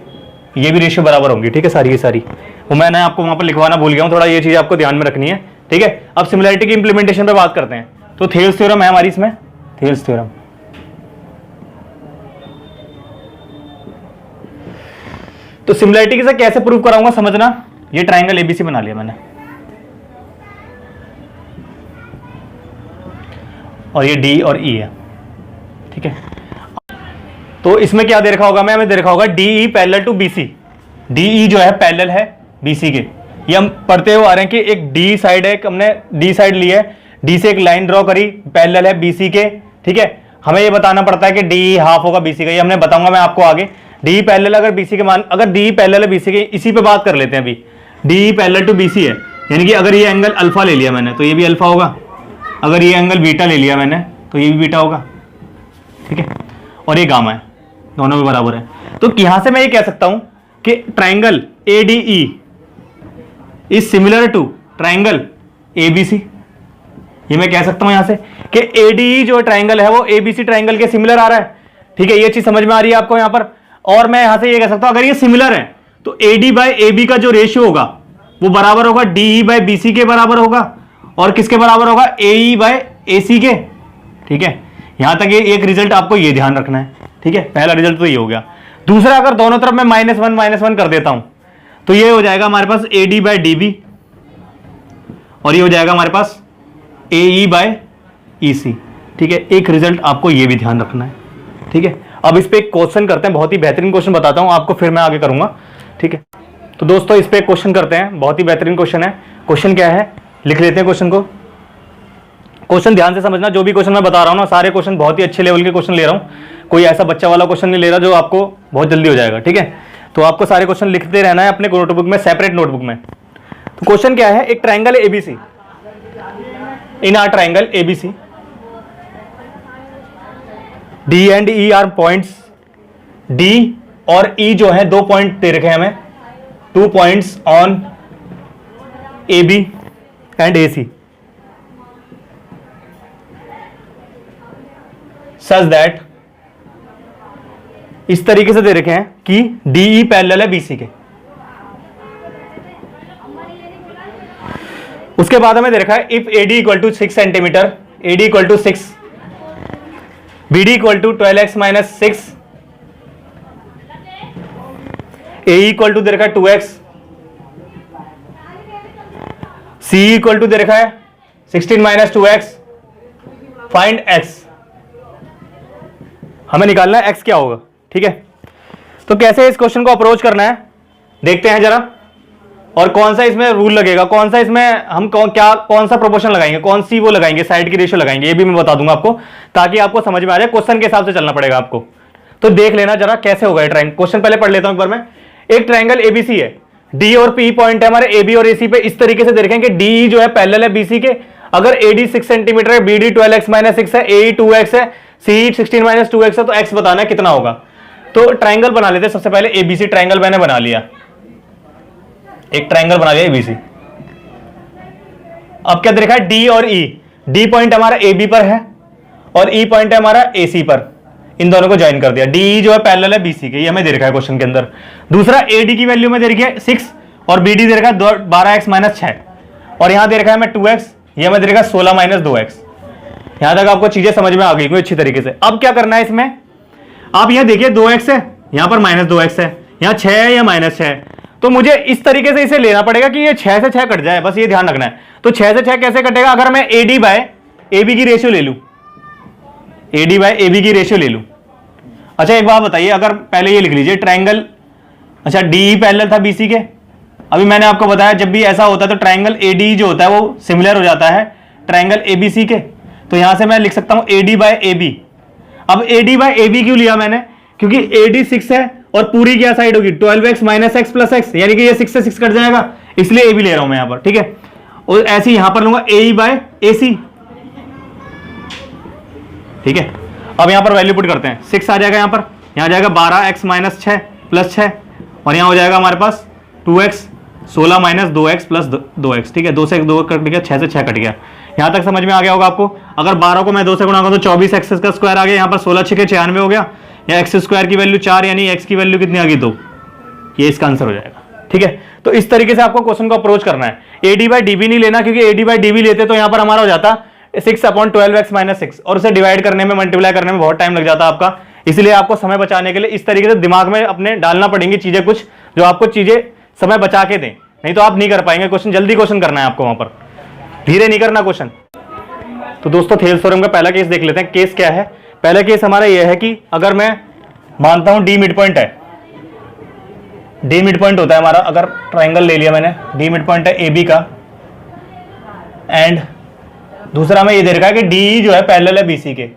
ये भी रेशियो बराबर होंगी। ठीक है, सारी ये सारी, वो मैंने आपको वहां पर लिखवाना भूल गया हूं, थोड़ा ये चीज आपको ध्यान में रखनी है। ठीक है, अब सिमिलरिटी की इंप्लीमेंटेशन पे बात करते हैं। तो थेल्स थ्योरम है हमारी इसमें, थेल्स थ्योरम। तो सिमिलरिटी से कैसे प्रूव कराऊंगा समझना। ये ट्रायंगल ABC बना लिया मैंने, और ये D और E है। ठीक है, तो इसमें क्या दे रखा होगा, हमें दे रखा होगा DE parallel to BC, DE जो है पैरेलल है BC के, ये हम पढ़ते हुए आ रहे हैं कि एक डी साइड है, हमने डी साइड ली है, डी से एक लाइन ड्रॉ करी, पैरेलल है बीसी के, ठीक है। हमें ये बताना पड़ता है कि डी हाफ होगा बीसी का, ये हमने बताऊंगा मैं आपको आगे। डी पैरेलल अगर बीसी के मान, अगर डी पैरेलल है बीसी के, इसी पे बात कर लेते हैं अभी। डी पैरेलल टू बीसी है, यानी कि अगर ये एंगल अल्फा ले लिया मैंने तो ये भी अल्फा होगा, अगर ये एंगल बीटा ले लिया मैंने तो ये भी बीटा होगा, ठीक है। और ये गामा है, दोनों भी बराबर है। तो यहां से मैं ये कह सकता हूं कि triangle ADE is similar to triangle ABC। ये मैं कह सकता हूं यहां से कि ADE जो ट्राइंगल है वो ABC ट्राइंगल के सिमिलर आ रहा है, ठीक है। ये चीज समझ में आ रही है आपको यहां पर। और मैं यहां से ये कह सकता हूं अगर ये सिमिलर है तो AD बाय AB का जो रेशियो होगा वो बराबर होगा DE बाय BC के बराबर होगा, और किसके बराबर होगा, AE बाय AC के, ठीक है। यहां तक ये एक रिजल्ट आपको ये ध्यान रखना है, ठीक है। पहला रिजल्ट तो ये हो गया। दूसरा, अगर दोनों तरफ मैं -1 कर देता हूं तो ये हो जाएगा हमारे पास AD बाय DB, और ये हो जाएगा हमारे पास AE बाय EC, ठीक है। एक रिजल्ट आपको ये भी ध्यान रखना है, ठीक है। अब इस पे एक क्वेश्चन करते हैं, बहुत ही बेहतरीन क्वेश्चन बताता हूं आपको, फिर मैं आगे करूंगा, ठीक है। तो दोस्तों इस पे एक क्वेश्चन करते हैं, बहुत ही बेहतरीन क्वेश्चन है। क्वेश्चन क्या है, लिख लेते हैं क्वेश्चन को। क्वेश्चन ध्यान से समझना, जो भी क्वेश्चन मैं बता रहा हूं ना, सारे क्वेश्चन बहुत ही अच्छे लेवल के क्वेश्चन ले रहा हूं, कोई ऐसा बच्चा वाला क्वेश्चन नहीं ले रहा जो आपको बहुत जल्दी हो जाएगा, ठीक है। तो आपको सारे क्वेश्चन लिखते रहना है अपने नोटबुक में, सेपरेट नोटबुक में। तो क्वेश्चन क्या है, एक triangle ABC, in are triangle ABC, D and E are points, D और E जो है 2 पॉइंट दे रखे हैं हमें, 2 points on AB and AC, such that, इस तरीके से दे रखे हैं कि DE पैरेलल है BC के। उसके बाद हमें दे रखा है if AD equal to 6 centimetre, AD equal to 6, BD equal to 12x minus 6, AE equal to दे रखा है 2x, CE इक्वल टू दे रखा है 16 माइनस 2x, फाइंड x। हमें निकालना है x क्या होगा, ठीक है। तो कैसे इस क्वेश्चन को अप्रोच करना है देखते हैं जरा, और कौन सा इसमें रूल लगेगा, कौन सा इसमें हम कौन सा प्रोपोर्शन लगाएंगे, कौन सी वो लगाएंगे, साइड की रेशियो लगाएंगे, ये भी मैं बता दूंगा आपको, ताकि आपको समझ में आ जाए। क्वेश्चन के हिसाब से चलना पड़ेगा आपको। तो देख लेना जरा कैसे होगा ये ट्राइंगल। क्वेश्चन पहले पढ़ लेता हूं एक बार मैं। एक ट्राइंगल ABC है, D और P पॉइंट है हमारे AB और AC पे, इस तरीके से देखें कि DE जो है पैरेलल है BC के। अगर AD 6 सेंटीमीटर है, BD 12x माइनस 6 है, AE 2x है, CE 16 माइनस 2x है, तो x बताना है कितना होगा। तो ट्राइंगल बना लेते हैं सबसे पहले। ABC ट्राइंगल मैंने बना लिया, एक ट्राइंगल बना लिया ABC। अब क्या देखा है, D और E, D पॉइंट हमारा AB पर है और E पॉइंट है हमारा AC पर, इन दोनों को ज्वाइन कर दिया। DE जो है पैरेलल है BC के, ये हमें दे रखा है क्वेश्चन के अंदर। दूसरा, AD की वैल्यू में दे रखी है 6 और BD दे रखा है 12x माइनस 6, और यहां दे रखा है हमें 2x, ये हमें दे रखा है 16 माइनस 2x। यहां तक आपको चीजें समझ में आ गई कोई अच्छी तरीके से। अब क्या करना है इसमें, आप यहां देखिए 2x है, यहां पर माइनस 2x है, यहां 6 है या माइनस 6 है, तो मुझे इस तरीके से इसे लेना पड़ेगा कि ये 6 से 6 कट जाए, बस ये ध्यान रखना है। तो 6 से 6 कैसे कटेगा, अगर मैं AD बाय AB की रेशियो ले लूं, AD बाय AB की रेशियो ले लूं। अच्छा एक बात बताइए, अगर पहले ये लिख लीजिए ट्राइंगल, अच्छा DE पैरेलल था BC के, अभी मैंने आपको बताया जब भी ऐसा होता है तो ट्राइंगल ADE जो होता है वो सिमिलर हो जाता है ट्राइंगल ABC के। तो यहां से मैं लिख सकता हूं AD बाय AB। अब AD बाय AB क्यों लिया मैंने, क्योंकि AD 6 है और पूरी क्या साइड होगी 12x minus x plus x, यानी कि ये 6 से 6 कट जाएगा, इसलिए AB ले रहा हूं मैं यहां पर, ठीक है। और ऐसे ही यहां पर लूंगा AE बाय AC, ठीक है। अब यहां पर वैल्यू पुट करते हैं, 6 आ जाएगा यहां पर, यहां जाएगा 12x माइनस 6 प्लस 6, और यहां हो जाएगा हमारे पास 2x 16 minus 2x plus 2x, ठीक है। 2 से 2 कट गया, 6 से 6 कट गया। यहां तक समझ में आ गया होगा आपको। अगर 12 को मैं 2 से गुणा करूं तो 24x का स्क्वायर आ गया, यहां पर 16 6 के 96 हो गया, या x स्क्वायर की वैल्यू 4, यानी x की वैल्यू कितनी आ गई 2, ये इसका आंसर हो जाएगा, ठीक है। तो इस तरीके से आपको क्वेश्चन को अप्रोच करना है। AD बाय DB नहीं लेना, क्योंकि AD बाय DB लेते तो यहां पर हमारा हो जाता 6/12x माइनस 6, और उसे डिवाइड करने में, मल्टीप्लाई करने में बहुत टाइम लग जाता आपका। इसलिए आपको समय बचाने के लिए इस तरीके से दिमाग में अपने डालना पड़ेंगी चीजें कुछ, जो आपको चीजें समय बचा के दें, नहीं तो आप नहीं कर पाएंगे क्वेश्चन। जल्दी क्वेश्चन करना है आपको, वहां पर धीरे नहीं करना क्वेश्चन। तो दोस्तों थेल्स थ्योरम का पहला केस देख लेते हैं। केस क्या है, पहला केस हमारा यह है कि अगर मैं मानता हूं D मिड पॉइंट है, डी मिड पॉइंट होता है हमारा, अगर ट्राइंगल ले लिया मैंने, डी मिड पॉइंट है ए बी का, एंड दूसरा हमें ये दे रखा है कि डी जो है पैरेलल है बी सी के।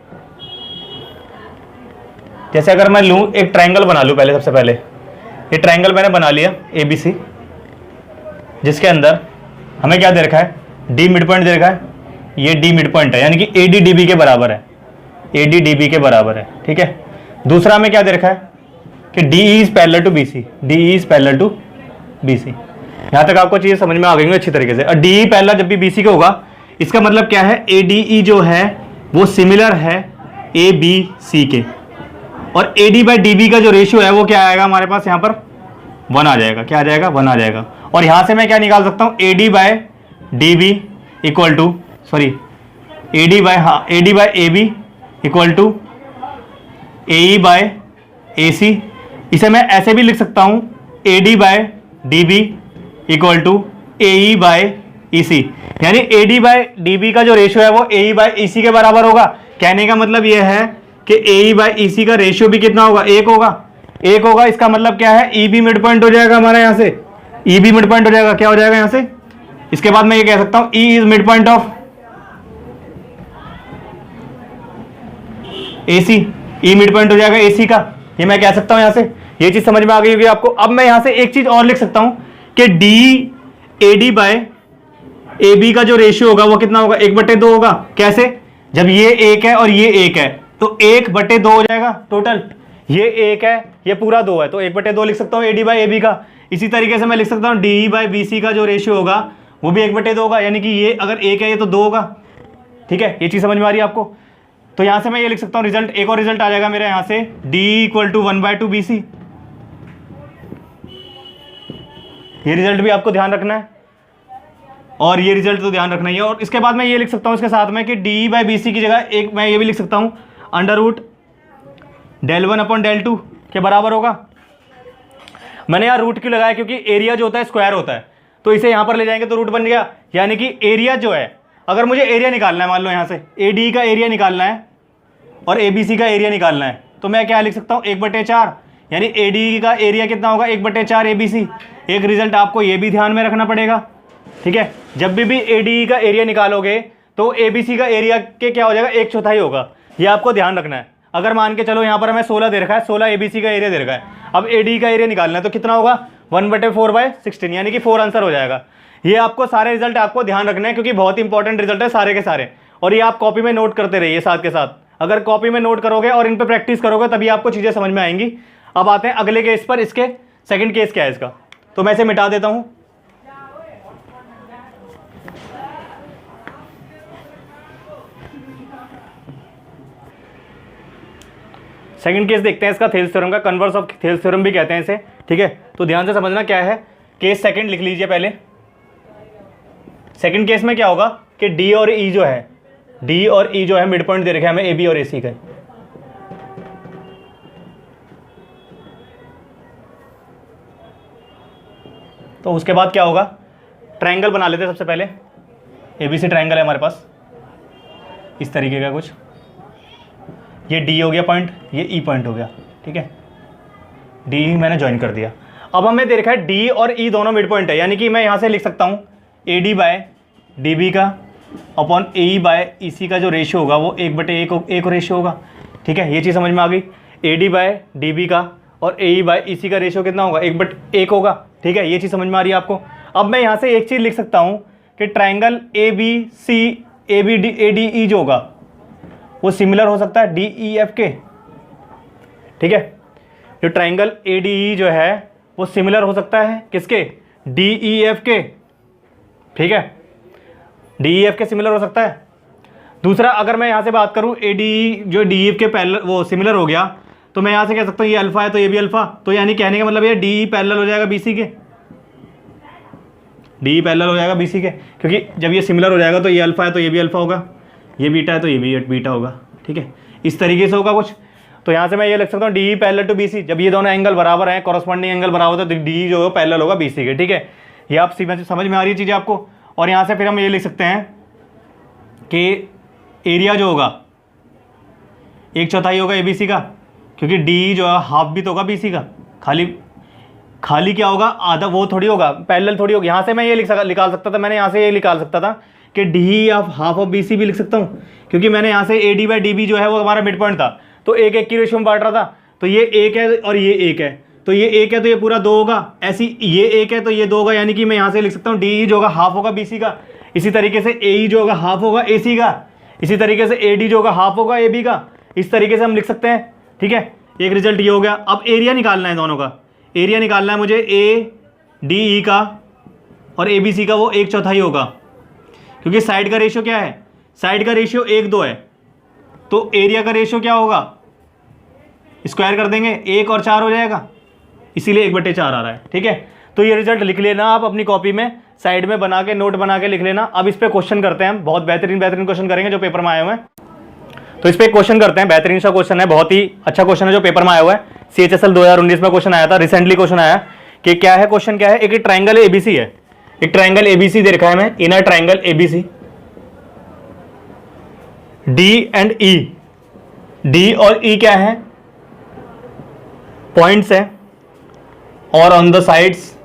जैसे अगर मैं लूँ एक ट्राइंगल बना लूँ, पहले सबसे पहले ये ट्राइंगल मैंने बना लिया ए बी सी, जिसके अंदर हमें क्या दे रखा है, डी मिड पॉइंट दे रखा है, ये डी मिड पॉइंट है, यानी कि ए डी डी बी के बराबर है, ए डी डी बी के बराबर है, ठीक है। दूसरा हमें क्या दे रखा है कि D is parallel to B C, D is parallel to B C. यहां तक आपको चीजें समझ में आ गई अच्छी तरीके से। और डी पैरेलल जब भी बी सी का होगा, इसका मतलब क्या है, ए डी ई जो है वो सिमिलर है ए बी सी के, और A D by D B का जो रेशियो है वो क्या आएगा हमारे पास यहाँ पर 1 आ जाएगा। क्या आ जाएगा, 1 आ जाएगा। और यहां से मैं क्या निकाल सकता हूं, A D by D B equal to, sorry A D by, हाँ A D by A B equal to A E by A C. इसे मैं ऐसे भी लिख सकता हूं, A D by D B equal to A E by E C, यानी A D by D B का जो रेशियो है वो ए ई बाय ई सी के बराबर होगा। कहने का मतलब यह है कि ए ई बाय ई सी का रेशियो भी कितना होगा, 1 होगा, 1 होगा। इसका मतलब क्या है, ई बी मिड पॉइंट हो जाएगा हमारा, यहां से ई बी मिड पॉइंट हो जाएगा। क्या हो जाएगा यहां से, इसके बाद मैं ये कह सकता हूं E is mid point of A C, E mid point हो जाएगा ए सी का, ये मैं कह सकता हूं यहां से। ये चीज समझ में आ गई होगी आपको। अब मैं यहां से एक चीज और लिख सकता हूं कि D A D by A B का जो रेशियो होगा वो कितना होगा, 1/2 होगा। कैसे, जब ये 1 है और ये 1 है तो 1/2 हो जाएगा टोटल। ये 1 है, ये पूरा 2 है, तो 1/2 लिख सकता हूँ A D by A B का। इसी तरीके से मैं लिख सकता हूँ डी बाई बी सी का जो रेशियो होगा वो भी 1/2 होगा, यानी कि ये अगर 1 है ये तो 2 होगा। ठीक है, ये चीज समझ में आ रही है आपको। तो यहां से मैं ये लिख सकता हूँ रिजल्ट, एक और रिजल्ट आ जाएगा मेरे यहां से, D equal to 1/2 B C. ये रिजल्ट भी आपको ध्यान रखना है, और ये रिजल्ट तो ध्यान रखना ही है। और इसके बाद मैं ये लिख सकता हूं इसके साथ में कि डी बाई बी सी की जगह एक मैं ये भी लिख सकता हूं, अंडर रूट del1/del2 के बराबर होगा। मैंने यहाँ रूट क्यों लगाया, क्योंकि एरिया जो होता है स्क्वायर होता है, तो इसे यहाँ पर ले जाएंगे तो रूट बन गया। यानी कि एरिया जो है, अगर मुझे एरिया निकालना है, मान लो यहाँ से ए डी का एरिया निकालना है और ए बी सी का एरिया निकालना है, तो मैं क्या लिख सकता हूँ, 1/4, यानी ए डी का एरिया कितना होगा, 1/4 ए बी सी। एक रिजल्ट आपको ये भी ध्यान में रखना पड़ेगा। ठीक है, जब भी ए डी का एरिया निकालोगे तो ए बी सी का एरिया के क्या हो जाएगा, 1/4 होगा। ये आपको ध्यान रखना है। अगर मान के चलो यहाँ पर हमें 16 दे रखा है, 16 ए बी सी का एरिया दे रखा है, अब ए डी का एरिया निकालना है तो कितना होगा, 1/4/16, यानी कि 4 आंसर हो जाएगा। ये आपको सारे रिजल्ट आपको ध्यान रखना है, क्योंकि बहुत इंपॉर्टेंट रिजल्ट है सारे के सारे। और ये आप कॉपी में नोट करते रहिए साथ के साथ। अगर कॉपी में नोट करोगे और इन पर प्रैक्टिस करोगे तभी आपको चीज़ें समझ में आएंगी। अब आते हैं अगले केस पर। इसके सेकंड केस क्या है इसका, तो मैं इसे मिटा देता हूँ। सेकंड केस देखते हैं इसका, थेल्स थ्योरम का, कन्वर्स ऑफ थेल्स थ्योरम भी कहते हैं इसे। ठीक है, तो ध्यान से समझना क्या है। केस सेकंड लिख लीजिए पहले। सेकंड केस में क्या होगा कि डी और ई जो है, डी और ई जो है मिड पॉइंट दे रखे हैं हमें ए बी और ए सी का। तो उसके बाद क्या होगा, ट्रायंगल बना लेते हैं सबसे पहले। ए बी सी ट्रायंगल है हमारे पास इस तरीके का कुछ। ये डी हो गया पॉइंट, ये ई पॉइंट हो गया। ठीक है, डी मैंने ज्वाइन कर दिया। अब हमें दे रखा है डी और ई दोनों मिड पॉइंट है, यानी कि मैं यहाँ से लिख सकता हूँ A D by D B का upon A E by E C का जो रेशियो होगा वो 1/1 रेशियो होगा। ठीक है, ये चीज़ समझ में आ गई। A D by D B का और A E by E C का रेशियो कितना होगा, 1/1 होगा। ठीक है, ये चीज़ समझ में आ रही है आपको। अब मैं यहाँ से एक चीज़ लिख सकता हूँ कि triangle A B C A B D A D E जो होगा वो सिमिलर हो सकता है डी ई एफ के। ठीक है, जो ट्राइंगल ए डी ई जो है वो सिमिलर हो सकता है किसके, डी ई एफ के। ठीक है, डी ई एफ के सिमिलर हो सकता है। दूसरा, अगर मैं यहाँ से बात करूँ ए डी जो डी ई एफ के पैरेलल वो सिमिलर हो गया, तो मैं यहाँ से कह सकता हूँ ये अल्फा है तो ये भी अल्फा। तो यानी कहने का मतलब ये डी ई पैरेलल हो जाएगा बी सी के, डी ई पैरेलल हो जाएगा बी सी के, क्योंकि जब ये सिमिलर हो जाएगा तो ये अल्फा है तो ये भी अल्फा होगा, ये बीटा है तो ये भी बीटा होगा। ठीक है, इस तरीके से होगा कुछ। तो यहाँ से मैं ये लिख सकता हूँ D E parallel to B C. जब ये दोनों एंगल बराबर हैं, कॉरस्पॉन्डिंग एंगल बराबर होता है, तो डी जो है पैरेलल होगा बी सी के। ठीक है, ये आप समझ में आ रही है चीज़ें आपको। और यहाँ से फिर हम ये लिख सकते हैं कि एरिया जो होगा 1/4 होगा ए बी सी का, क्योंकि डी जो है हाफ भी तो होगा बी सी का, खाली खाली क्या होगा, आधा, वो थोड़ी होगा, पैरेलल थोड़ी होगी। यहाँ से मैं ये निकाल सकता था, मैंने यहाँ से ये निकाल सकता था कि D of half of B C भी लिख सकता हूँ, क्योंकि मैंने यहाँ से A D by D B जो है वो हमारा मिड पॉइंट था, तो एक एक की रेशियो में बांट रहा था, तो ये एक है और ये एक है, तो ये एक है तो ये पूरा 2 होगा, ऐसी ये एक है तो ये 2 होगा, यानी कि मैं यहाँ से लिख सकता हूँ डी ई जो होगा हाफ होगा बी सी का, इसी तरीके से ए ई जो होगा हाफ होगा ए सी का, इसी तरीके से ए डी जो होगा हाफ होगा ए बी का, इस तरीके से हम लिख सकते हैं। ठीक है, एक रिजल्ट ये हो गया। अब एरिया निकालना है दोनों का, एरिया निकालना है मुझे ए डी ई का और ए बी सी का, वो 1/4 होगा, क्योंकि साइड का रेशियो क्या है, साइड का रेशियो 1/2 है, तो एरिया का रेशियो क्या होगा, स्क्वायर कर देंगे 1 और 4 हो जाएगा, इसीलिए 1/4 आ रहा है। ठीक है, तो ये रिजल्ट लिख लेना आप अपनी कॉपी में, साइड में बना के नोट बना के लिख लेना। अब इस पे क्वेश्चन करते हैं हम, बहुत बेहतरीन क्वेश्चन करेंगे जो पेपर में आए हुए हैं। तो इस पे क्वेश्चन करते हैं, बेहतरीन सा क्वेश्चन है, बहुत ही अच्छा क्वेश्चन है जो पेपर में आया हुआ है। CHSL 2019 में क्वेश्चन आया था, रिसेंटली क्वेश्चन आया कि क्या है, क्वेश्चन क्या है, एक ट्राइंगल एबीसी है, एक ट्राइंगल एबीसी दे रखा है हमें, in a triangle ABC, D and E, D और ई क्या है, पॉइंट्स है, और on the sides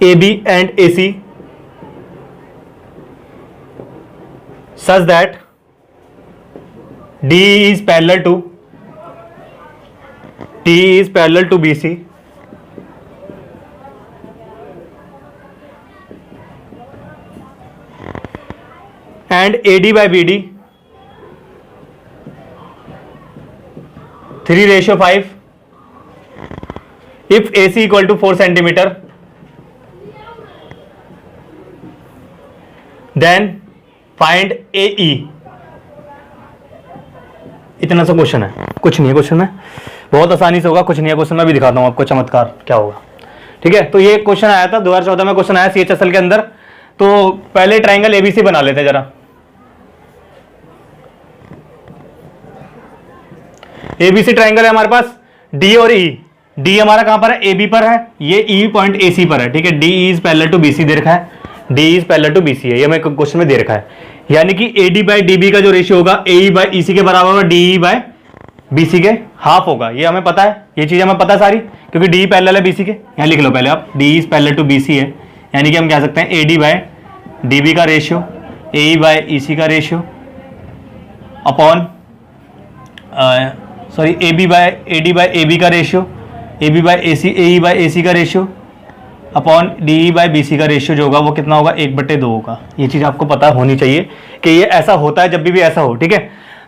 A B and A C, such that D is parallel to B C, and AD by BD 3:5 if AC equal to 4 centimeter, then find AE। इतना सा क्वेश्चन है, कुछ नहीं है क्वेश्चन में, बहुत आसानी से होगा, कुछ नहीं है क्वेश्चन में, भी दिखाता हूं आपको चमत्कार क्या होगा। ठीक है, तो ये क्वेश्चन आया था 2014 में, क्वेश्चन आया CHSL के अंदर। तो पहले ट्राइंगल एबीसी बना लेते हैं जरा। एबीसी ट्राइंगल है हमारे पास, डी और ई, डी हमारा कहां पर है, ए बी पर है, ये ई पॉइंट ए सी पर है। ठीक है, D is parallel to B C दे रखा है, D is parallel to B C है, ये हमें क्वेश्चन में दे रखा है, यानी कि A D by D B का जो रेशियो होगा ए ई बाई ई सी के बराबर होगा D E by B C के हाफ होगा। ये हमें पता है, ये चीज हमें पता है सारी, क्योंकि डी पैरेलल है बी सी के। यहाँ लिख लो पहले आप, D is parallel to B C है, यानी कि हम कह सकते हैं A D by D B का ratio, A E by E C का ratio upon sorry A B by A D by A B का ratio, A B by A C, A E by A C का ratio upon D E by B सी का रेशियो जो होगा वो कितना होगा, 1/2 होगा। ये चीज़ आपको पता होनी चाहिए कि ये ऐसा होता है जब भी ऐसा हो। ठीक है,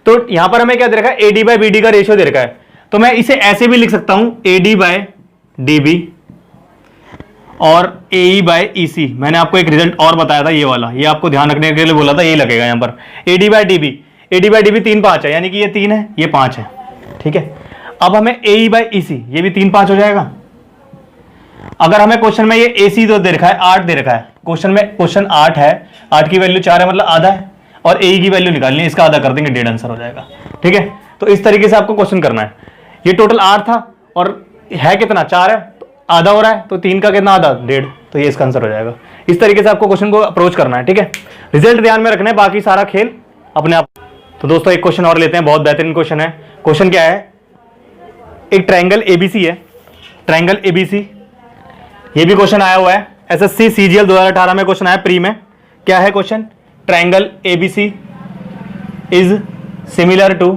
तो यहाँ पर हमें क्या दे रखा है, A D by B D का रेशियो दे रखा है, तो मैं इसे ऐसे भी लिख सकता हूँ, A D by D B और ए ई बाई ई सी। मैंने आपको एक रिजल्ट और बताया था, ये वाला, ये आपको ध्यान रखने के लिए बोला था, ये लगेगा यहाँ पर, A D by D B, A D by D B 3/5 है, यानी कि ये 3 है, ये 5 है। ठीक है, अब हमें ए ई बाई ई सी, ये भी 3/5 हो जाएगा। अगर हमें क्वेश्चन में ये ए सी तो दे रखा है, 8 दे रखा है, क्वेश्चन में क्वेश्चन 8 है, 8 की वैल्यू 4 है, मतलब आधा है, और ए की वैल्यू निकालनी है, इसका आधा कर देंगे, 1.5 आंसर हो जाएगा। ठीक है, तो इस तरीके से आपको क्वेश्चन करना है। ये टोटल 8 था और है कितना, 4 है, तो आधा हो रहा है, तो 3 का कितना, आधा, 1.5, तो ये इसका आंसर हो जाएगा। इस तरीके से आपको क्वेश्चन को अप्रोच करना है। ठीक है, रिजल्ट ध्यान में रखना है, बाकी सारा खेल अपने आप। तो दोस्तों एक क्वेश्चन और लेते हैं, बहुत बेहतरीन क्वेश्चन है। क्वेश्चन क्या है, एक ट्राइंगल एबीसी है, ट्राइंगल एबीसी, ये भी क्वेश्चन आया हुआ है एसएससी सीजीएल 2018 में, क्वेश्चन आया प्री में। क्या है question, triangle ABC is similar to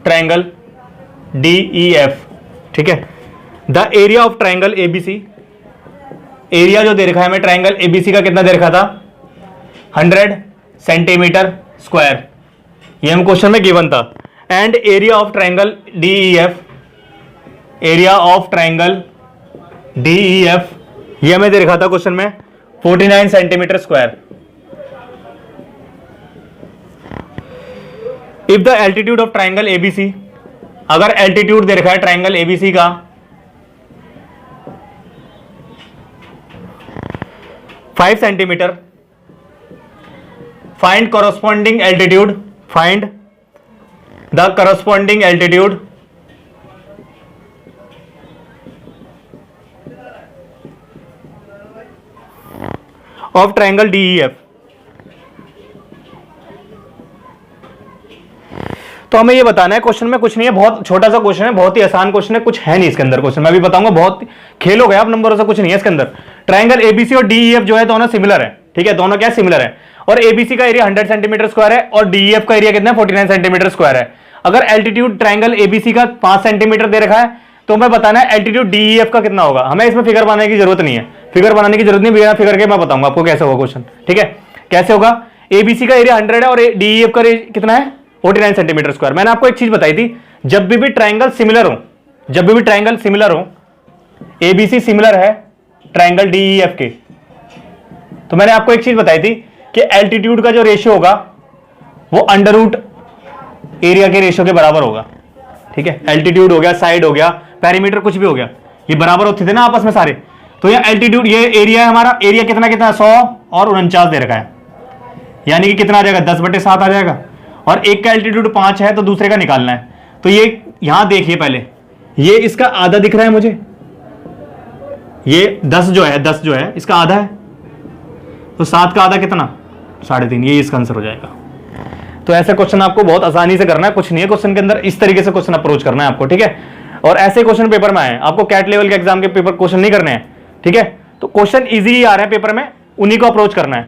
triangle DEF. ठीक है, the area of triangle ABC, area जो दे रखा है हमें ट्राइंगल एबीसी का कितना दे रखा था, 100 सेंटीमीटर स्क्वायर, ये हम क्वेश्चन में गिवन था। And area of triangle DEF, area of triangle DEF, ये हमें दे रखा था क्वेश्चन में 49 centimetre square. If the altitude of triangle ABC, अगर एल्टीट्यूड दे रखा है ट्राइंगल एबीसी का 5 centimetre, find corresponding altitude, find the corresponding altitude of triangle DEF। तो तो हमें ये बताना है, क्वेश्चन में कुछ नहीं है, बहुत छोटा सा क्वेश्चन है, बहुत ही आसान क्वेश्चन है, कुछ है नहीं इसके अंदर क्वेश्चन, मैं भी बताऊंगा, बहुत खेल हो गया आप नंबरों से, कुछ नहीं है इसके अंदर। ट्राइंगल एबीसी और डीईएफ जो है दोनों सिमिलर है, ठीक है, दोनों क्या सिमिलर है, और एबीसी का एरिया 100 सेंटीमीटर स्क्वायर है और डीईएफ का एरिया कितना है 49 सेंटीमीटर स्क्वायर है। अगर एल्टीट्यूड ट्राइंगल एबीसी का 5 सेंटीमीटर दे रखा है तो हमें बताना है एल्टीट्यूड डीईएफ का कितना होगा। हमें इसमें फिगर बनाने की जरूरत नहीं है, फिगर बनाने की जरूरत नहीं, बिना फिगर के मैं बताऊंगा आपको कैसे होगा क्वेश्चन, ठीक है। कैसे होगा, एबीसी का एरिया 100 है और डीईएफ का कितना है 49 सेंटीमीटर स्क्वायर। मैंने आपको एक चीज बताई थी, जब भी ट्राइंगल सिमिलर हो, जब भी ट्राइंगल सिमिलर हो, एबीसी सिमिलर है ट्राइंगल डीईएफ के, तो मैंने आपको एक चीज बताई थी कि एल्टीट्यूड का जो रेशियो होगा वो अंडर रूट एरिया के रेशियो के बराबर होगा, ठीक है। एल्टीट्यूड हो गया, साइड हो गया, पेरीमीटर कुछ भी हो गया, ये बराबर होते थे ना आपस में सारे। तो ये एल्टीट्यूड, ये एरिया है हमारा, एरिया कितना कितना 100 और 49 दे रखा है, यानी कि कितना आ जाएगा 10/7 आ जाएगा। और एक का एल्टीट्यूड 5 है तो दूसरे का निकालना है। तो ये यहां देखिए, पहले ये इसका आधा दिख रहा है मुझे, ये 10 जो है इसका आधा है, तो 7 का आधा कितना 3.5, ये इसका आंसर हो जाएगा। तो ऐसे क्वेश्चन आपको बहुत आसानी से करना है, कुछ नहीं है क्वेश्चन के अंदर, इस तरीके से क्वेश्चन अप्रोच करना है आपको, ठीक है। और ऐसे क्वेश्चन पेपर में आए, आपको कैट लेवल के एग्जाम के पेपर क्वेश्चन नहीं करने हैं, ठीक है। तो क्वेश्चन इजी आ रहे हैं पेपर में, उन्हीं को अप्रोच करना है।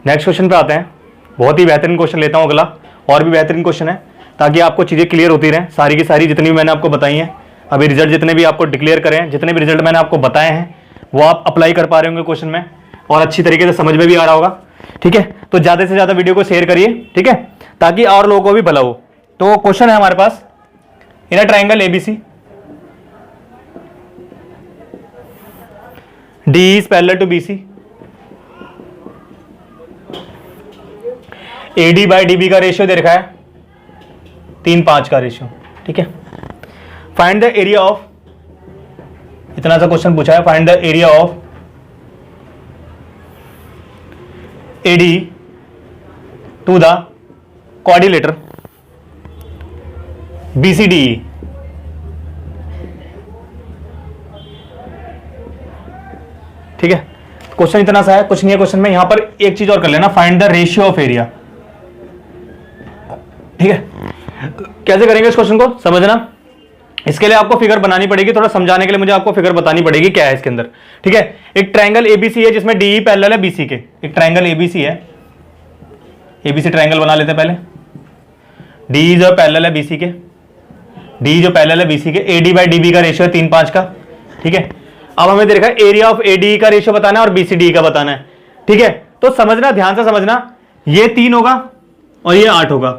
नेक्स्ट क्वेश्चन पे आते हैं, बहुत ही बेहतरीन क्वेश्चन लेता हूं अगला, और भी बेहतरीन क्वेश्चन है ताकि आपको चीजें क्लियर होती रहें, सारी की सारी जितनी भी मैंने आपको बताई हैं। अभी रिजल्ट जितने भी आपको डिक्लेयर करें, जितने भी रिजल्ट मैंने आपको बताए हैं वो आप अप्लाई कर पा रहे होंगे क्वेश्चन में, और अच्छी तरीके से समझ में भी आ रहा होगा, ठीक है। तो ज्यादा से ज्यादा वीडियो को शेयर करिए, ठीक है, ताकि और लोगों को भी भला हो। तो क्वेश्चन है हमारे पास, in a triangle ABC D is parallel to BC, AD by DB का रेशियो दे रखा है 3:5 का रेशियो, ठीक है। फाइंड द एरिया ऑफ, इतना सा क्वेश्चन पूछा है, find the area of AD to the quadrilateral BCDE. ठीक है, क्वेश्चन इतना सा है, कुछ नहीं है क्वेश्चन में। यहां पर एक चीज और कर लेना, find the ratio of area, ठीक है। कैसे करेंगे इस क्वेश्चन को समझना, इसके लिए आपको फिगर बनानी पड़ेगी, थोड़ा समझाने के लिए मुझे आपको फिगर बतानी पड़ेगी क्या है इसके अंदर, ठीक है। एक ट्रायंगल एबीसी है जिसमें डीई पैरेलल है बीसी के, एक ट्रायंगल एबीसी है, एबीसी ट्रायंगल बना लेते हैं पहले। डी जो पैरेलल है बीसी के, डी जो पैरेलल है बीसी के, एडी बाई डीबी का रेशियो है 3:5 का, ठीक है। अब हमें देखा एरिया ऑफ एडी का रेशियो बताना है और बीसीडी का बताना है, ठीक है। तो समझना, ध्यान से समझना, ये 3 होगा और ये 8 होगा,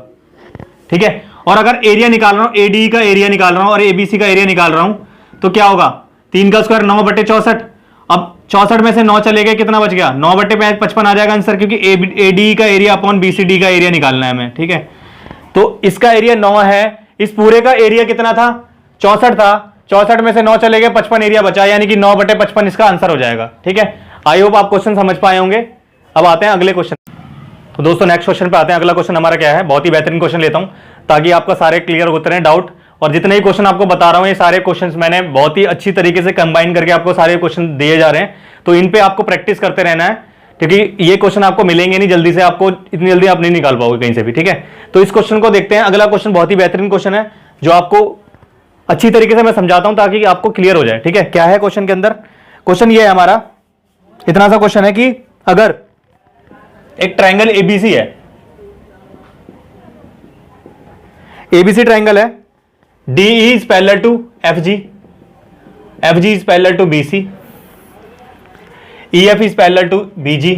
ठीक है। और अगर एरिया निकाल रहा हूं, एडी का एरिया निकाल रहा हूं और एबीसी का एरिया निकाल रहा हूं, तो क्या होगा 3 का स्क्वायर 9/64। अब 64 में से 9 चले गए, कितना बच गया 9/55 आ जाएगा आंसर, क्योंकि एडी का एरिया अपॉन बीसीडी का एरिया निकालना है हमें, ठीक है। तो इसका एरिया 9 है, इस पूरे का एरिया कितना था 64 था, 64 में से 9 चले गए, 55 एरिया बचा, यानी कि 9/55 इसका आंसर हो जाएगा, ठीक है। आई होप आप क्वेश्चन समझ पाए होंगे। अब आते हैं अगले क्वेश्चन। तो दोस्तों नेक्स्ट क्वेश्चन पे आते हैं। अगला क्वेश्चन हमारा क्या है, बहुत ही बेहतरीन क्वेश्चन लेता हूं ताकि आपका सारे क्लियर होते रहे डाउट। और जितने ही क्वेश्चन आपको बता रहा हूं, ये सारे क्वेश्चंस मैंने बहुत ही अच्छी तरीके से कंबाइन करके आपको सारे क्वेश्चन दिए जा रहे हैं, तो इन पे आपको प्रैक्टिस करते रहना है, क्योंकि ये क्वेश्चन आपको मिलेंगे नहीं जल्दी से, आपको इतनी जल्दी आप नहीं निकाल पाओगे कहीं से भी, ठीक है। तो इस क्वेश्चन को देखते हैं। अगला क्वेश्चन बहुत ही बेहतरीन क्वेश्चन है जो आपको अच्छी तरीके से मैं समझाता हूं ताकि आपको क्लियर हो जाए, ठीक है। क्या है क्वेश्चन के अंदर, क्वेश्चन ये है हमारा, इतना सा क्वेश्चन है कि अगर एक ट्रायंगल एबीसी है, एबीसी ट्रायंगल है, D is parallel to F G, F G is parallel to B C, E F is parallel to B G,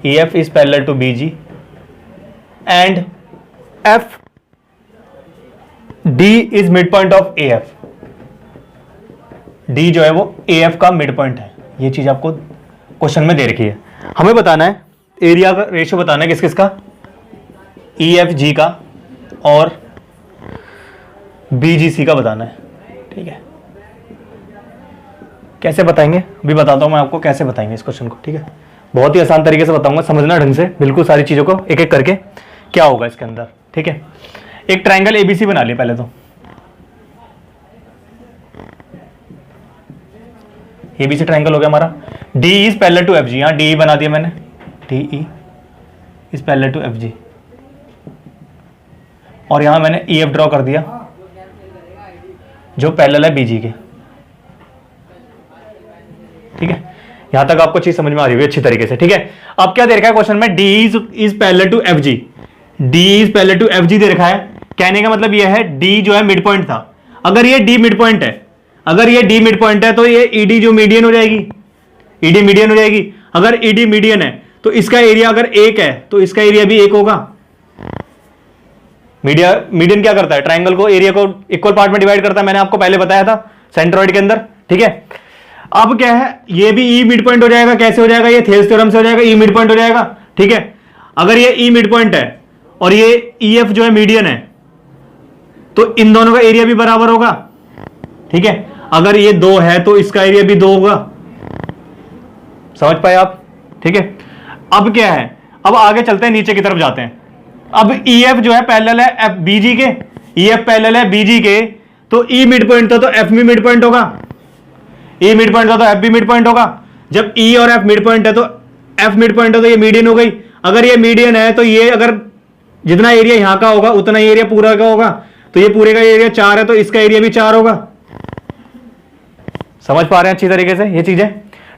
E F is parallel to B G, and F D is mid point of A F. D जो है वो ए एफ का मिड पॉइंट है, ये चीज आपको क्वेश्चन में दे रखी है। हमें बताना है एरिया का रेशियो बताना है किस किस का, ई एफ जी का और बी जी सी का बताना है, ठीक है। कैसे बताएंगे अभी बताता हूं मैं आपको कैसे बताएंगे इस क्वेश्चन को, ठीक है। बहुत ही आसान तरीके से बताऊंगा, समझना ढंग से बिल्कुल सारी चीजों को एक एक करके क्या होगा इसके अंदर, ठीक है। एक ट्रायंगल एबीसी बना लिया पहले, तो एबीसी ट्रायंगल हो गया हमारा। D is parallel to F G, यहां डी बना दिया मैंने, D E is parallel to F G, और यहां मैंने ई एफ ड्रॉ कर दिया जो पैरेलल है बीजी के। ठीक है, यहां तक आपको चीज समझ में आ रही है अच्छी तरीके से। ठीक है, अब क्या दे रखा है क्वेश्चन में, D is parallel to F G, D is parallel to F G दे रखा है। कहने का मतलब यह है डी जो है मिड पॉइंट था, अगर ये डी मिड पॉइंट है, अगर ये डी मिड पॉइंट है तो ये ईडी जो मीडियन हो जाएगी, ईडी मीडियन हो जाएगी। अगर ईडी मीडियन है तो इसका एरिया अगर एक है तो इसका एरिया भी एक होगा। मीडियन क्या करता है, ट्राइंगल को एरिया को इक्वल पार्ट में डिवाइड करता है, मैंने आपको पहले बताया था सेंट्रॉइड के अंदर। ठीक है, अब क्या है, ये भी ई मिड पॉइंट हो जाएगा। कैसे हो जाएगा, ये थेल्स थ्योरम से हो जाएगा, ई मिड पॉइंट हो जाएगा। ठीक है, अगर ये ई मिड पॉइंट है और ये ई एफ जो है मीडियन है तो इन दोनों का एरिया भी बराबर होगा। ठीक है, अगर ये 2 है तो इसका एरिया भी 2 होगा। समझ पाए आप। ठीक है, अब क्या है, अब आगे चलते हैं, नीचे की तरफ जाते हैं। अब ई एफ जो है पैरेलल है एफ बीजी के, ई एफ पैरेलल है बीजी के, तो ई मिड पॉइंट था तो एफ भी मिड पॉइंट होगा, ई मिड पॉइंट था तो एफ भी मिड पॉइंट होगा। जब ई और एफ मिड पॉइंट है तो एफ मिड पॉइंट है तो ये मीडियन हो गई। अगर ये मीडियन है तो ये अगर जितना एरिया यहां का होगा उतना ही एरिया पूरा का होगा, तो ये पूरे का एरिया 4 है तो इसका एरिया भी 4 होगा। समझ पा रहे हैं अच्छी तरीके से, ये चीजें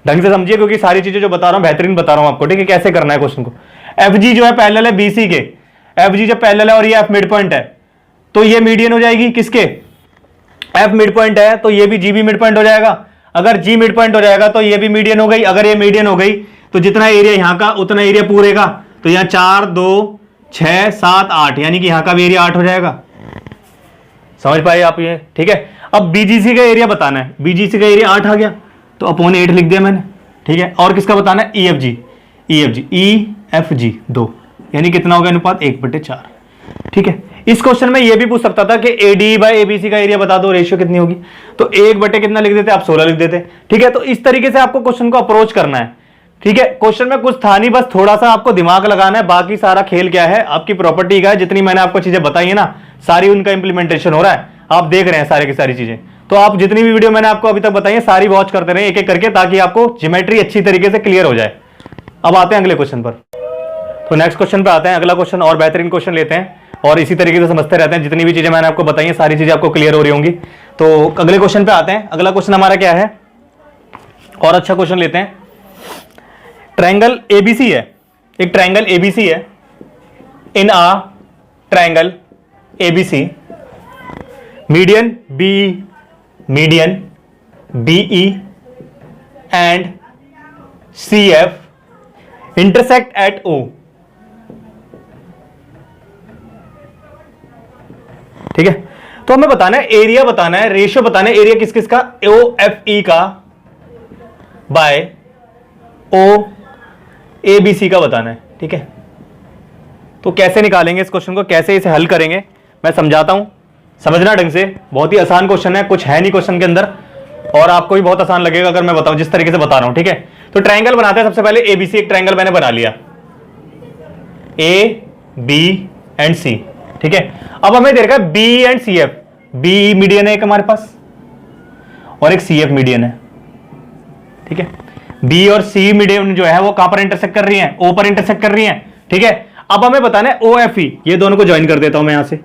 ढंग से समझिए क्योंकि सारी चीजें जो बता रहा हूं बेहतरीन बता रहा हूं आपको। ठीक है, कैसे करना है क्वेश्चन को। एफ जी जो है पैरेलल है बीसी के, एफ जी जब पैरेलल है और ये एफ मिड पॉइंट है तो ये मीडियन हो जाएगी किसके, एफ मिड पॉइंट है तो ये भी जी भी मिड पॉइंट हो जाएगा। अगर जी मिड पॉइंट हो जाएगा तो ये भी मीडियन हो गई। अगर ये मीडियन हो गई तो जितना एरिया यहां का उतना एरिया पूरे का, तो यहां 4 2 6 7 8 यानी कि यहां का भी एरिया 8 हो जाएगा। समझ पाए आप ये। ठीक है, अब बीजीसी का एरिया बताना है, बीजीसी का एरिया 8 आ गया तो अपॉन 8 लिख दिया मैंने। ठीक है, और किसका बताना है, E F G, E F G, E F G 2 यानी कितना हो गया अनुपात 1/4। ठीक है, इस क्वेश्चन में ये भी पूछ सकता था कि एडी बाय एबीसी का एरिया बता दो, रेशियो कितनी होगी, तो 1 कितना लिख देते, आप 16 लिख देते। ठीक है, तो इस तरीके से आपको क्वेश्चन को अप्रोच करना है। ठीक है, क्वेश्चन में कुछ था नहीं, बस थोड़ा सा आपको दिमाग लगाना है, बाकी सारा खेल क्या है आपकी प्रॉपर्टी का है। जितनी मैंने आपको चीजें बताई है ना, सारी उनका इंप्लीमेंटेशन हो रहा है, आप देख रहे हैं सारी की सारी चीजें। तो आप जितनी भी वीडियो मैंने आपको अभी तक बताई है सारी वॉच करते रहे एक एक करके, ताकि आपको ज्योमेट्री अच्छी तरीके से क्लियर हो जाए। अब आते हैं अगले क्वेश्चन पर। तो नेक्स्ट क्वेश्चन पे आते हैं, अगला क्वेश्चन और बेहतरीन क्वेश्चन लेते हैं और इसी तरीके से समझते रहते हैं। जितनी भी चीजें मैंने आपको बताई हैं सारी चीजें आपको क्लियर हो रही होंगी। तो अगले क्वेश्चन पे आते हैं। अगला क्वेश्चन हमारा क्या है, और अच्छा क्वेश्चन लेते हैं। ट्रायंगल एबीसी है, एक ट्रायंगल एबीसी है, in a triangle ABC median B, median BE and C F intersect at O. ठीक है, तो हमें बताना है एरिया, बताना है रेशियो, बताना है एरिया किस किस का, ओ एफ ई का बाय ओ ए बी सी का बताना है। ठीक है, तो कैसे निकालेंगे इस क्वेश्चन को, कैसे इसे हल करेंगे मैं समझाता हूं, समझना ढंग से। बहुत ही आसान क्वेश्चन है, कुछ है नहीं क्वेश्चन के अंदर और आपको भी बहुत आसान लगेगा अगर मैं बताऊं जिस तरीके से बता रहा हूं। ठीक है, तो ट्रायंगल बनाते हैं। सबसे पहले एबीसी एक ट्रायंगल मैंने बना लिया, ए बी एंड सी। ठीक है, अब हमें दे रखा है B and C F, B median है एक हमारे पास और एक सी एफ मीडियन है। ठीक है, बी और सी मीडियन जो है वो कहां पर इंटरसेक्ट कर रही है, ओ पर इंटरसेक्ट कर रही है। ठीक है, अब हमें बताना है ओ एफ ई, ये दोनों को ज्वाइन कर देता हूं मैं यहां से।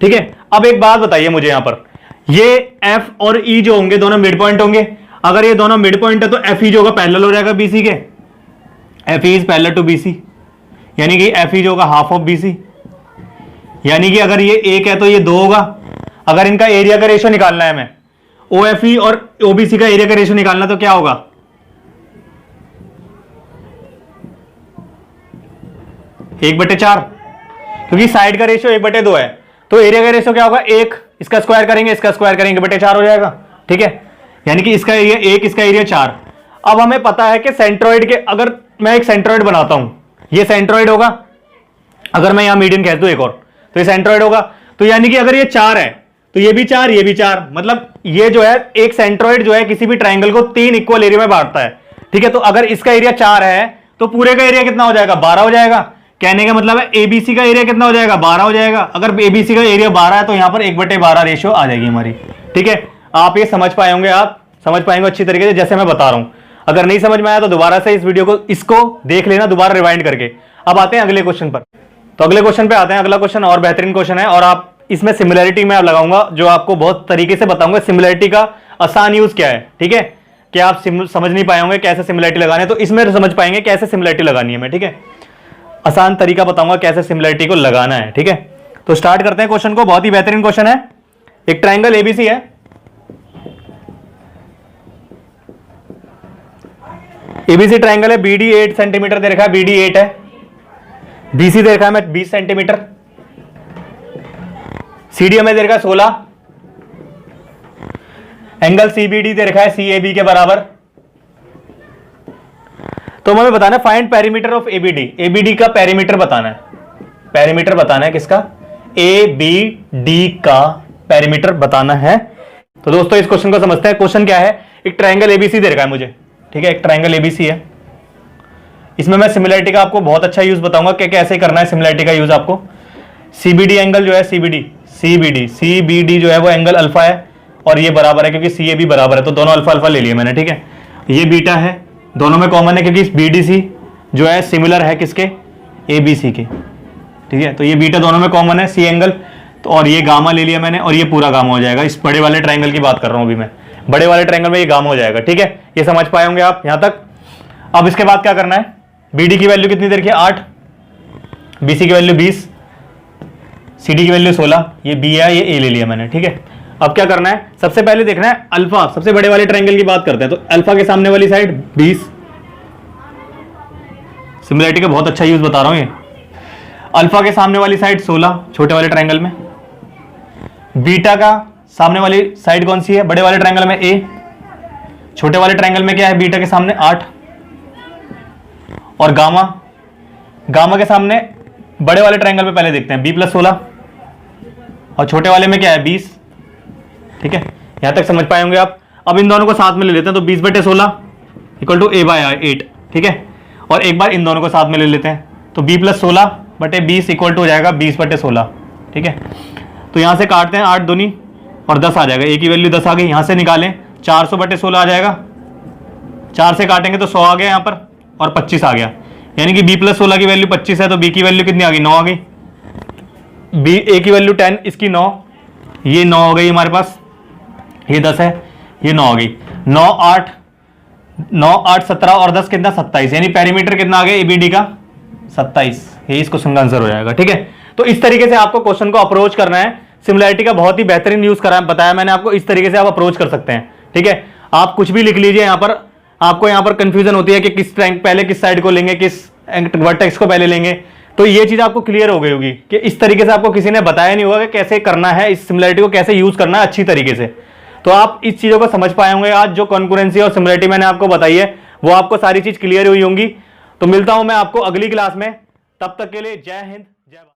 ठीक है, अब एक बात बताइए मुझे, यहां पर ये एफ और ई जो होंगे दोनों मिड पॉइंट होंगे। अगर ये दोनों मिड पॉइंट है तो एफ ई जो होगा पैरेलल हो जाएगा बीसी के, F E is parallel to BC, यानी कि एफ ई जो होगा हाफ ऑफ बीसी, यानी कि अगर ये एक है तो ये 2 होगा। अगर इनका एरिया का रेशियो निकालना है हमें, ओ एफ ई और ओबीसी का एरिया का रेशियो निकालना, तो क्या होगा, 1/4, क्योंकि साइड का रेशियो 1/2 है तो एरिया का रेशियो क्या होगा, 1, इसका स्क्वायर करेंगे इसका स्क्वायर करेंगे 1/4 हो जाएगा। ठीक है, यानी कि इसका एरिया 1, इसका एरिया 4। अब हमें पता है कि सेंट्रॉइड के, अगर मैं एक सेंट्रॉइड बनाता हूं, ये सेंट्रॉइड होगा, अगर मैं यहां मीडियन कह दूं एक और, तो ये सेंट्रॉइड होगा। तो यानी कि अगर ये 4 है तो ये भी 4, ये भी 4, मतलब ये जो है एक सेंट्रॉइड जो है किसी भी ट्राइंगल को 3 इक्वल एरिया में बांटता है। ठीक है, तो अगर इसका एरिया 4 है तो पूरे का एरिया कितना हो जाएगा, 12 हो जाएगा। कहने का मतलब है एबीसी का एरिया कितना हो जाएगा, 12 हो जाएगा। अगर एबीसी का एरिया 12 है तो यहां पर 1/12 रेशियो आ जाएगी हमारी। ठीक है, आप ये समझ पाए होंगे, आप समझ पाएंगे अच्छी तरीके से जैसे मैं बता रहा हूं। अगर नहीं समझ में आया तो दोबारा से इस वीडियो को, इसको देख लेना दोबारा रिवाइंड करके। अब आते हैं अगले क्वेश्चन पर। तो अगले क्वेश्चन पे आते हैं। अगला क्वेश्चन और बेहतरीन क्वेश्चन है, और आप इसमें सिमिलैरिटी में आप लगाऊंगा, जो आपको बहुत तरीके से बताऊंगा सिमिलैरिटी का आसान यूज क्या है। ठीक है, कि आप समझ नहीं पाए होंगे कैसे सिमिलैरिटी लगाने, तो इसमें समझ पाएंगे कैसे सिमिलैरिटी लगानी है मैं। ठीक है, आसान तरीका बताऊंगा कैसे सिमिलैरिटी को लगाना है। ठीक है, तो स्टार्ट करते हैं क्वेश्चन को। बहुत ही बेहतरीन क्वेश्चन है। एक ट्राइंगल एबीसी है, एबीसी ट्राइंगल है, बीडी 8 सेंटीमीटर दे रखा है, बीडी 8 है, बीसी दे रखा है मैं 20 सेंटीमीटर, सीडी हमें दे रखा है 16, एंगल सीबीडी दे रखा है सीएबी के बराबर। तो हमें बताना है find perimeter of ABD, ABD का पेरीमीटर बताना है, पेरीमीटर बताना है किसका, एबीडी का पेरीमीटर बताना है। तो दोस्तों इस क्वेश्चन को समझते हैं। क्वेश्चन क्या है, एक ट्राइंगल एबीसी दे रखा है मुझे। ठीक है, एक ट्राइंगल एबीसी है, इसमें मैं सिमिलैरिटी का आपको बहुत अच्छा यूज बताऊंगा कि कैसे करना है सिमिलैरिटी का यूज आपको। सीबीडी एंगल जो है, सीबीडी जो है वो एंगल अल्फा है, और ये बराबर है क्योंकि सीएबी बराबर है, तो दोनों अल्फा अल्फा ले लिए मैंने। ठीक है, ये बीटा है, दोनों में कॉमन है क्योंकि बीडीसी जो है सिमिलर है किसके, एबीसी के। ठीक है, तो ये बीटा दोनों में कॉमन है, सी एंगल, तो और ये गामा ले लिया मैंने, और ये पूरा गामा हो जाएगा। इस बड़े वाले ट्राइंगल की बात कर रहा हूं अभी मैं, बड़े वाले ट्राइंगल में ये गामा हो जाएगा। ठीक है, ये समझ पाए होंगे आप यहां तक। अब इसके बाद क्या करना है, बीडी की वैल्यू कितनी देर की 8, बीसी की वैल्यू 20, सीडी की वैल्यू 16, ये बी है, ये ए ले लिया मैंने। ठीक है, अब क्या करना है, सबसे पहले देखना है अल्फा, सबसे बड़े वाले ट्रायंगल की बात करते हैं। तो अल्फा के सामने वाली साइड 20, सिमिलैरिटी का बहुत अच्छा यूज बता रहा हूं ये। अल्फा के सामने वाली साइड 16 छोटे वाले ट्रायंगल में, बीटा का सामने वाली साइड कौन सी है, बड़े वाले ट्रायंगल में ए, छोटे वाले ट्रायंगल में क्या है, बीटा के सामने 8, और गामा, गामा के सामने बड़े वाले ट्रायंगल में पहले देखते हैं बी प्लस 16, और छोटे वाले में क्या है 20। ठीक है, यहां तक समझ पाए होंगे आप। अब इन दोनों को साथ में ले लेते हैं, तो 20/16 इक्वल टू a/8। ठीक है, और एक बार इन दोनों को साथ में ले लेते हैं, तो b + 16/20 इक्वल टू हो जाएगा 20/16। ठीक है, तो यहां से काटते हैं 8 दूनी और 10 आ जाएगा, a की वैल्यू 10 आ गई, यहां से निकालें 400/16 आ जाएगा, 4 से काटेंगे तो 100 आ गया यहाँ पर, और 25 आ गया, यानी कि b + 16 की वैल्यू 25 है, तो b की वैल्यू कितनी आ गई, 9 आ गई, a की वैल्यू 10, इसकी 9, ये 9 हो गई हमारे पास, ये 10 है, ये 9 हो गई, 9 8 17 और 10 कितना 27, यानी पेरीमीटर कितना आ गया एबीडी का 27, ये इस क्वेश्चन का आंसर हो जाएगा। ठीक है, तो इस तरीके से आपको क्वेश्चन को अप्रोच करना है। सिमिलैरिटी का बहुत ही बेहतरीन यूज करा बताया मैंने आपको, इस तरीके से आप अप्रोच कर सकते हैं। ठीक है, आप कुछ भी लिख लीजिए, यहां पर आपको यहां पर कंफ्यूजन होती है कि किस रैंक पहले किस साइड को लेंगे, किस वर्टेक्स को पहले लेंगे, तो ये चीज आपको क्लियर हो गई होगी कि इस तरीके से आपको किसी ने बताया नहीं होगा कि कैसे करना है, इस सिमिलैरिटी को कैसे यूज करना है अच्छी तरीके से। तो आप इस चीजों को समझ पाए होंगे। आज जो कॉन्करेंसी और सिमिलैरिटी मैंने आपको बताई है वो आपको सारी चीज क्लियर हुई होंगी। तो मिलता हूं मैं आपको अगली क्लास में, तब तक के लिए जय हिंद जय भारत।